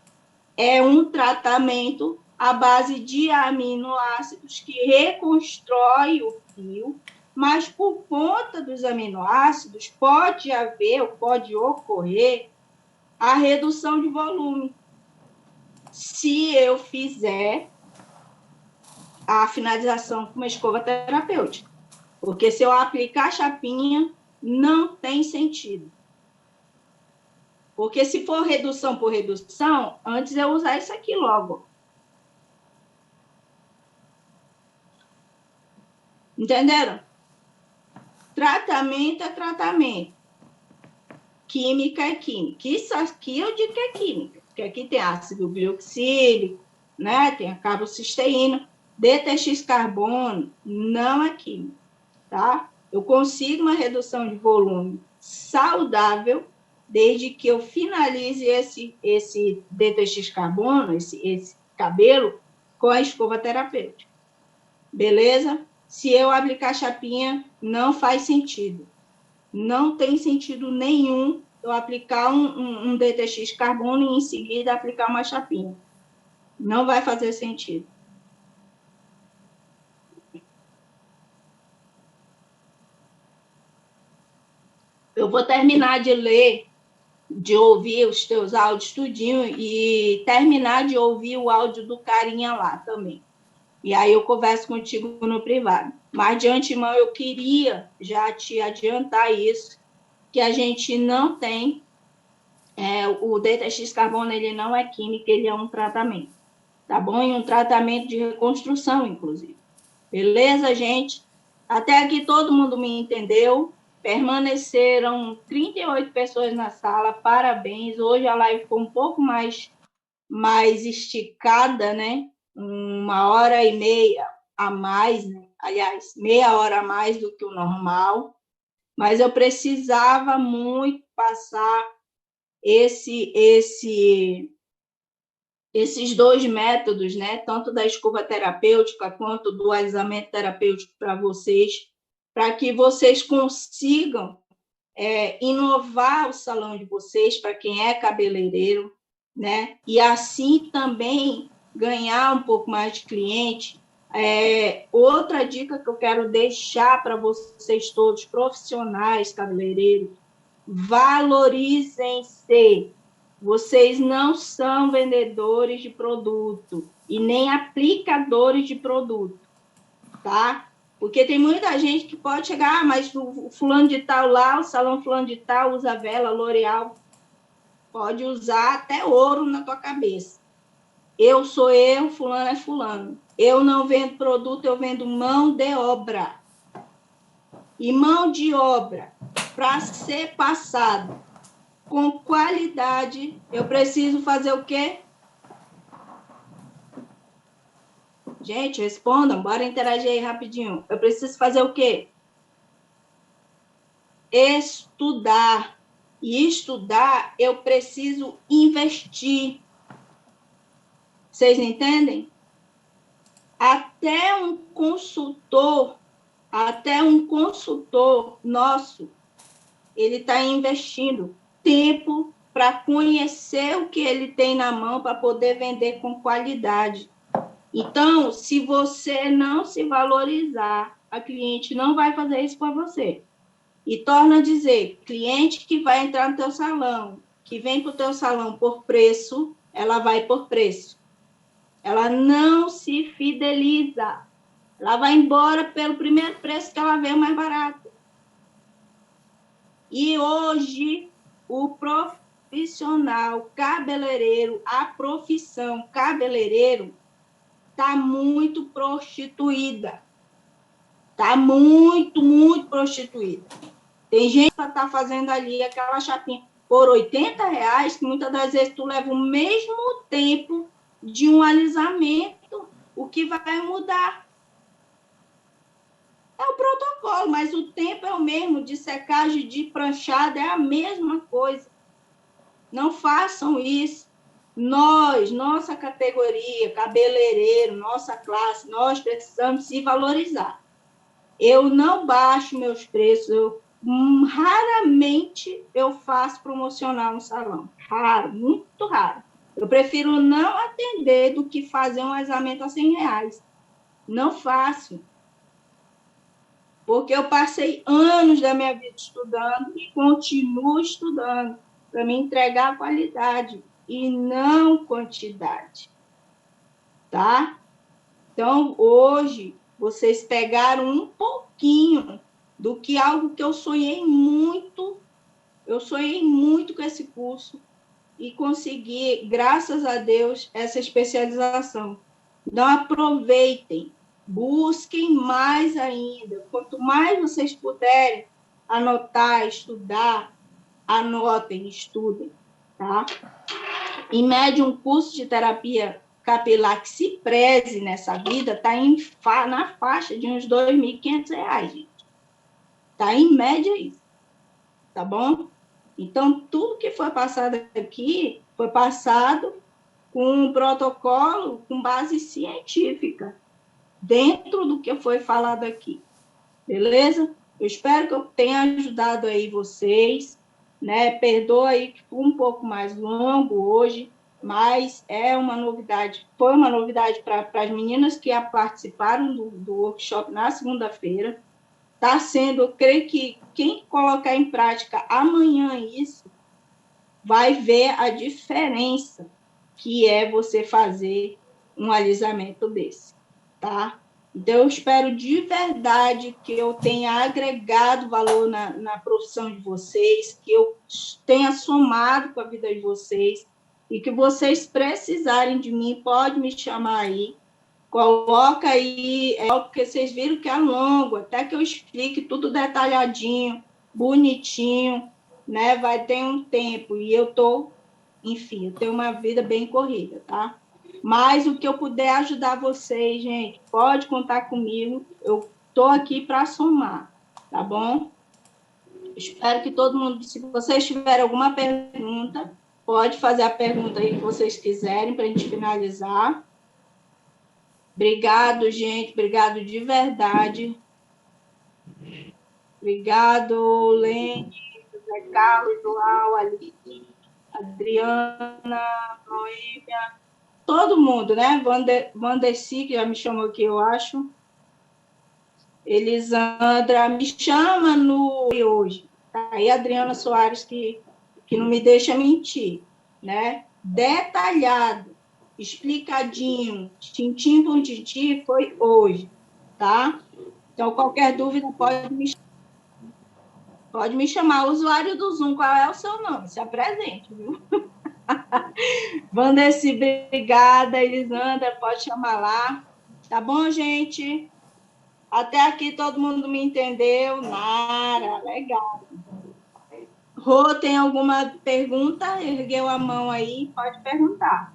[SPEAKER 1] é um tratamento à base de aminoácidos que reconstrói o fio, mas por conta dos aminoácidos pode haver ou pode ocorrer a redução de volume. Se eu fizer a finalização com uma escova terapêutica. Porque se eu aplicar a chapinha, não tem sentido. Porque se for redução por redução, antes eu usar isso aqui logo. Entenderam? Tratamento é tratamento. Química é química. Isso aqui eu digo que é química. Porque aqui tem ácido glioxílico, né? Tem a carbocisteína. DTX carbono não é química, tá? Eu consigo uma redução de volume saudável desde que eu finalize esse DTX carbono, esse cabelo, com a escova terapêutica. Beleza? Se eu aplicar chapinha, não faz sentido. Não tem sentido nenhum eu aplicar um DTX carbono e em seguida aplicar uma chapinha. Não vai fazer sentido. Eu vou terminar de ler, de ouvir os teus áudios tudinho e terminar de ouvir o áudio do carinha lá também. E aí eu converso contigo no privado. Mas de antemão eu queria já te adiantar isso, que a gente não tem, o DTX carbono ele não é química, ele é um tratamento, tá bom? E um tratamento de reconstrução, inclusive. Beleza, gente? Até aqui todo mundo me entendeu. Permaneceram 38 pessoas na sala, parabéns. Hoje a live ficou um pouco mais esticada, né? 1h30 a mais, né? Aliás, meia hora a mais do que o normal. Mas eu precisava muito passar esses dois métodos, né? Tanto da escova terapêutica quanto do alisamento terapêutico para vocês, para que vocês consigam inovar o salão de vocês, para quem é cabeleireiro, né? E assim também ganhar um pouco mais de cliente. Outra dica que eu quero deixar para vocês todos, profissionais cabeleireiros, valorizem-se. Vocês não são vendedores de produto e nem aplicadores de produto, tá? Porque tem muita gente que pode chegar, mas o fulano de tal lá, o salão fulano de tal, usa vela, L'Oreal, pode usar até ouro na tua cabeça. Eu sou eu, fulano é fulano. Eu não vendo produto, eu vendo mão de obra. E mão de obra, para ser passado com qualidade, eu preciso fazer o quê? Gente, respondam, bora interagir aí rapidinho. Eu preciso fazer o quê? Estudar. E estudar, eu preciso investir. Vocês entendem? Até um consultor nosso, ele está investindo tempo para conhecer o que ele tem na mão para poder vender com qualidade. Então, se você não se valorizar, a cliente não vai fazer isso para você. E torna a dizer, cliente que vai entrar no teu salão, que vem para o teu salão por preço, ela vai por preço. Ela não se fideliza. Ela vai embora pelo primeiro preço que ela vê mais barato. E hoje, o profissional cabeleireiro, a profissão cabeleireiro, está muito prostituída. Está muito, muito prostituída. Tem gente que está fazendo ali aquela chapinha por R$80, que muitas das vezes tu leva o mesmo tempo de um alisamento. O que vai mudar é o protocolo, mas o tempo é o mesmo, de secagem, de pranchada, é a mesma coisa. Não façam isso. Nós, nossa categoria, cabeleireiro, nossa classe, nós precisamos se valorizar. Eu não baixo meus preços, raramente eu faço promocional no salão. Raro, muito raro. Eu prefiro não atender do que fazer um alisamento a R$ 100. Não faço. Porque eu passei anos da minha vida estudando e continuo estudando para me entregar qualidade e não quantidade, tá? Então, hoje, vocês pegaram um pouquinho do que algo que eu sonhei muito com esse curso e consegui, graças a Deus, essa especialização. Então, aproveitem, busquem mais ainda. Quanto mais vocês puderem anotar, estudar, anotem, estudem, tá? Em média, um curso de terapia capilar que se preze nessa vida está na faixa de uns R$ 2.500, gente. Está em média isso, tá bom? Então, tudo que foi passado aqui foi passado com um protocolo com base científica, dentro do que foi falado aqui, beleza? Eu espero que eu tenha ajudado aí vocês, né? Perdoa aí que foi um pouco mais longo hoje, mas é uma novidade, foi uma novidade para as meninas que participaram do workshop na segunda-feira. Está sendo, eu creio que quem colocar em prática amanhã isso, vai ver a diferença que é você fazer um alisamento desse, tá? Então, eu espero de verdade que eu tenha agregado valor na profissão de vocês, que eu tenha somado com a vida de vocês, e que vocês precisarem de mim, pode me chamar aí, coloca aí, porque vocês viram que é longo, até que eu explique tudo detalhadinho, bonitinho, né? Vai ter um tempo, e eu tenho uma vida bem corrida, tá? Mas o que eu puder ajudar vocês, gente, pode contar comigo. Eu estou aqui para somar, tá bom? Espero que todo mundo, se vocês tiverem alguma pergunta, pode fazer a pergunta aí que vocês quiserem para a gente finalizar. Obrigado, gente. Obrigado de verdade. Obrigado, Lene, José Carlos, João, Alice, Adriana, Noêmia, todo mundo, né? Vanderci, que já me chamou aqui, eu acho. Elisandra, me chama no hoje. Tá aí a Adriana Soares, que não me deixa mentir, né? Detalhado, explicadinho, tintim por tintim, foi hoje, tá? Então, qualquer dúvida, pode me chamar. O usuário do Zoom, qual é o seu nome? Se apresente, viu? Vanderci, obrigada. Elisandra, pode chamar lá. Tá bom, gente? Até aqui todo mundo me entendeu. Nara, legal. Rô, tem alguma pergunta? Ergueu a mão aí, pode perguntar.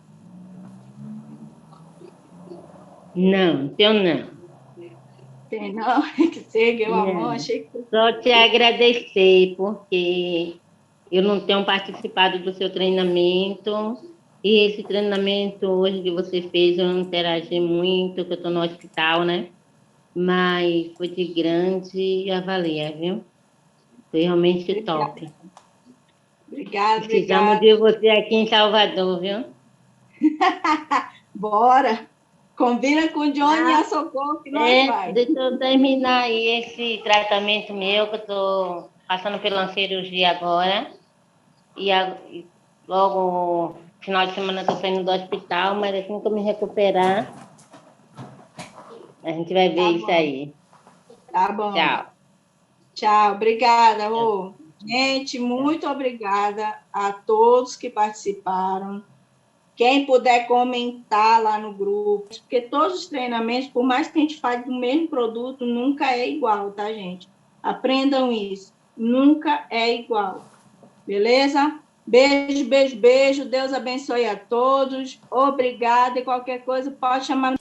[SPEAKER 4] Não, eu não.
[SPEAKER 1] Tem não? Você ergueu a mão, achei que...
[SPEAKER 4] Só te agradecer, porque eu não tenho participado do seu treinamento, e esse treinamento hoje que você fez, eu não interagi muito, que eu estou no hospital, né? Mas foi de grande avalia, viu? Foi realmente top.
[SPEAKER 1] Obrigada.
[SPEAKER 4] Precisamos de você aqui em Salvador, viu?
[SPEAKER 1] Bora. Combina com o Johnny e a Socorro que nós vai.
[SPEAKER 4] Deixa eu terminar aí esse tratamento meu, que eu estou passando pela cirurgia agora. E logo, final de semana, estou saindo do hospital, mas assim que eu me recuperar, a gente vai ver isso aí.
[SPEAKER 1] Tá bom.
[SPEAKER 4] Tchau.
[SPEAKER 1] Tchau. Obrigada, Rô. Gente, muito obrigada a todos que participaram. Quem puder comentar lá no grupo, porque todos os treinamentos, por mais que a gente fale do mesmo produto, nunca é igual, tá, gente? Aprendam isso. Nunca é igual. Beleza? Beijo, beijo, beijo. Deus abençoe a todos. Obrigada. E qualquer coisa, pode chamar.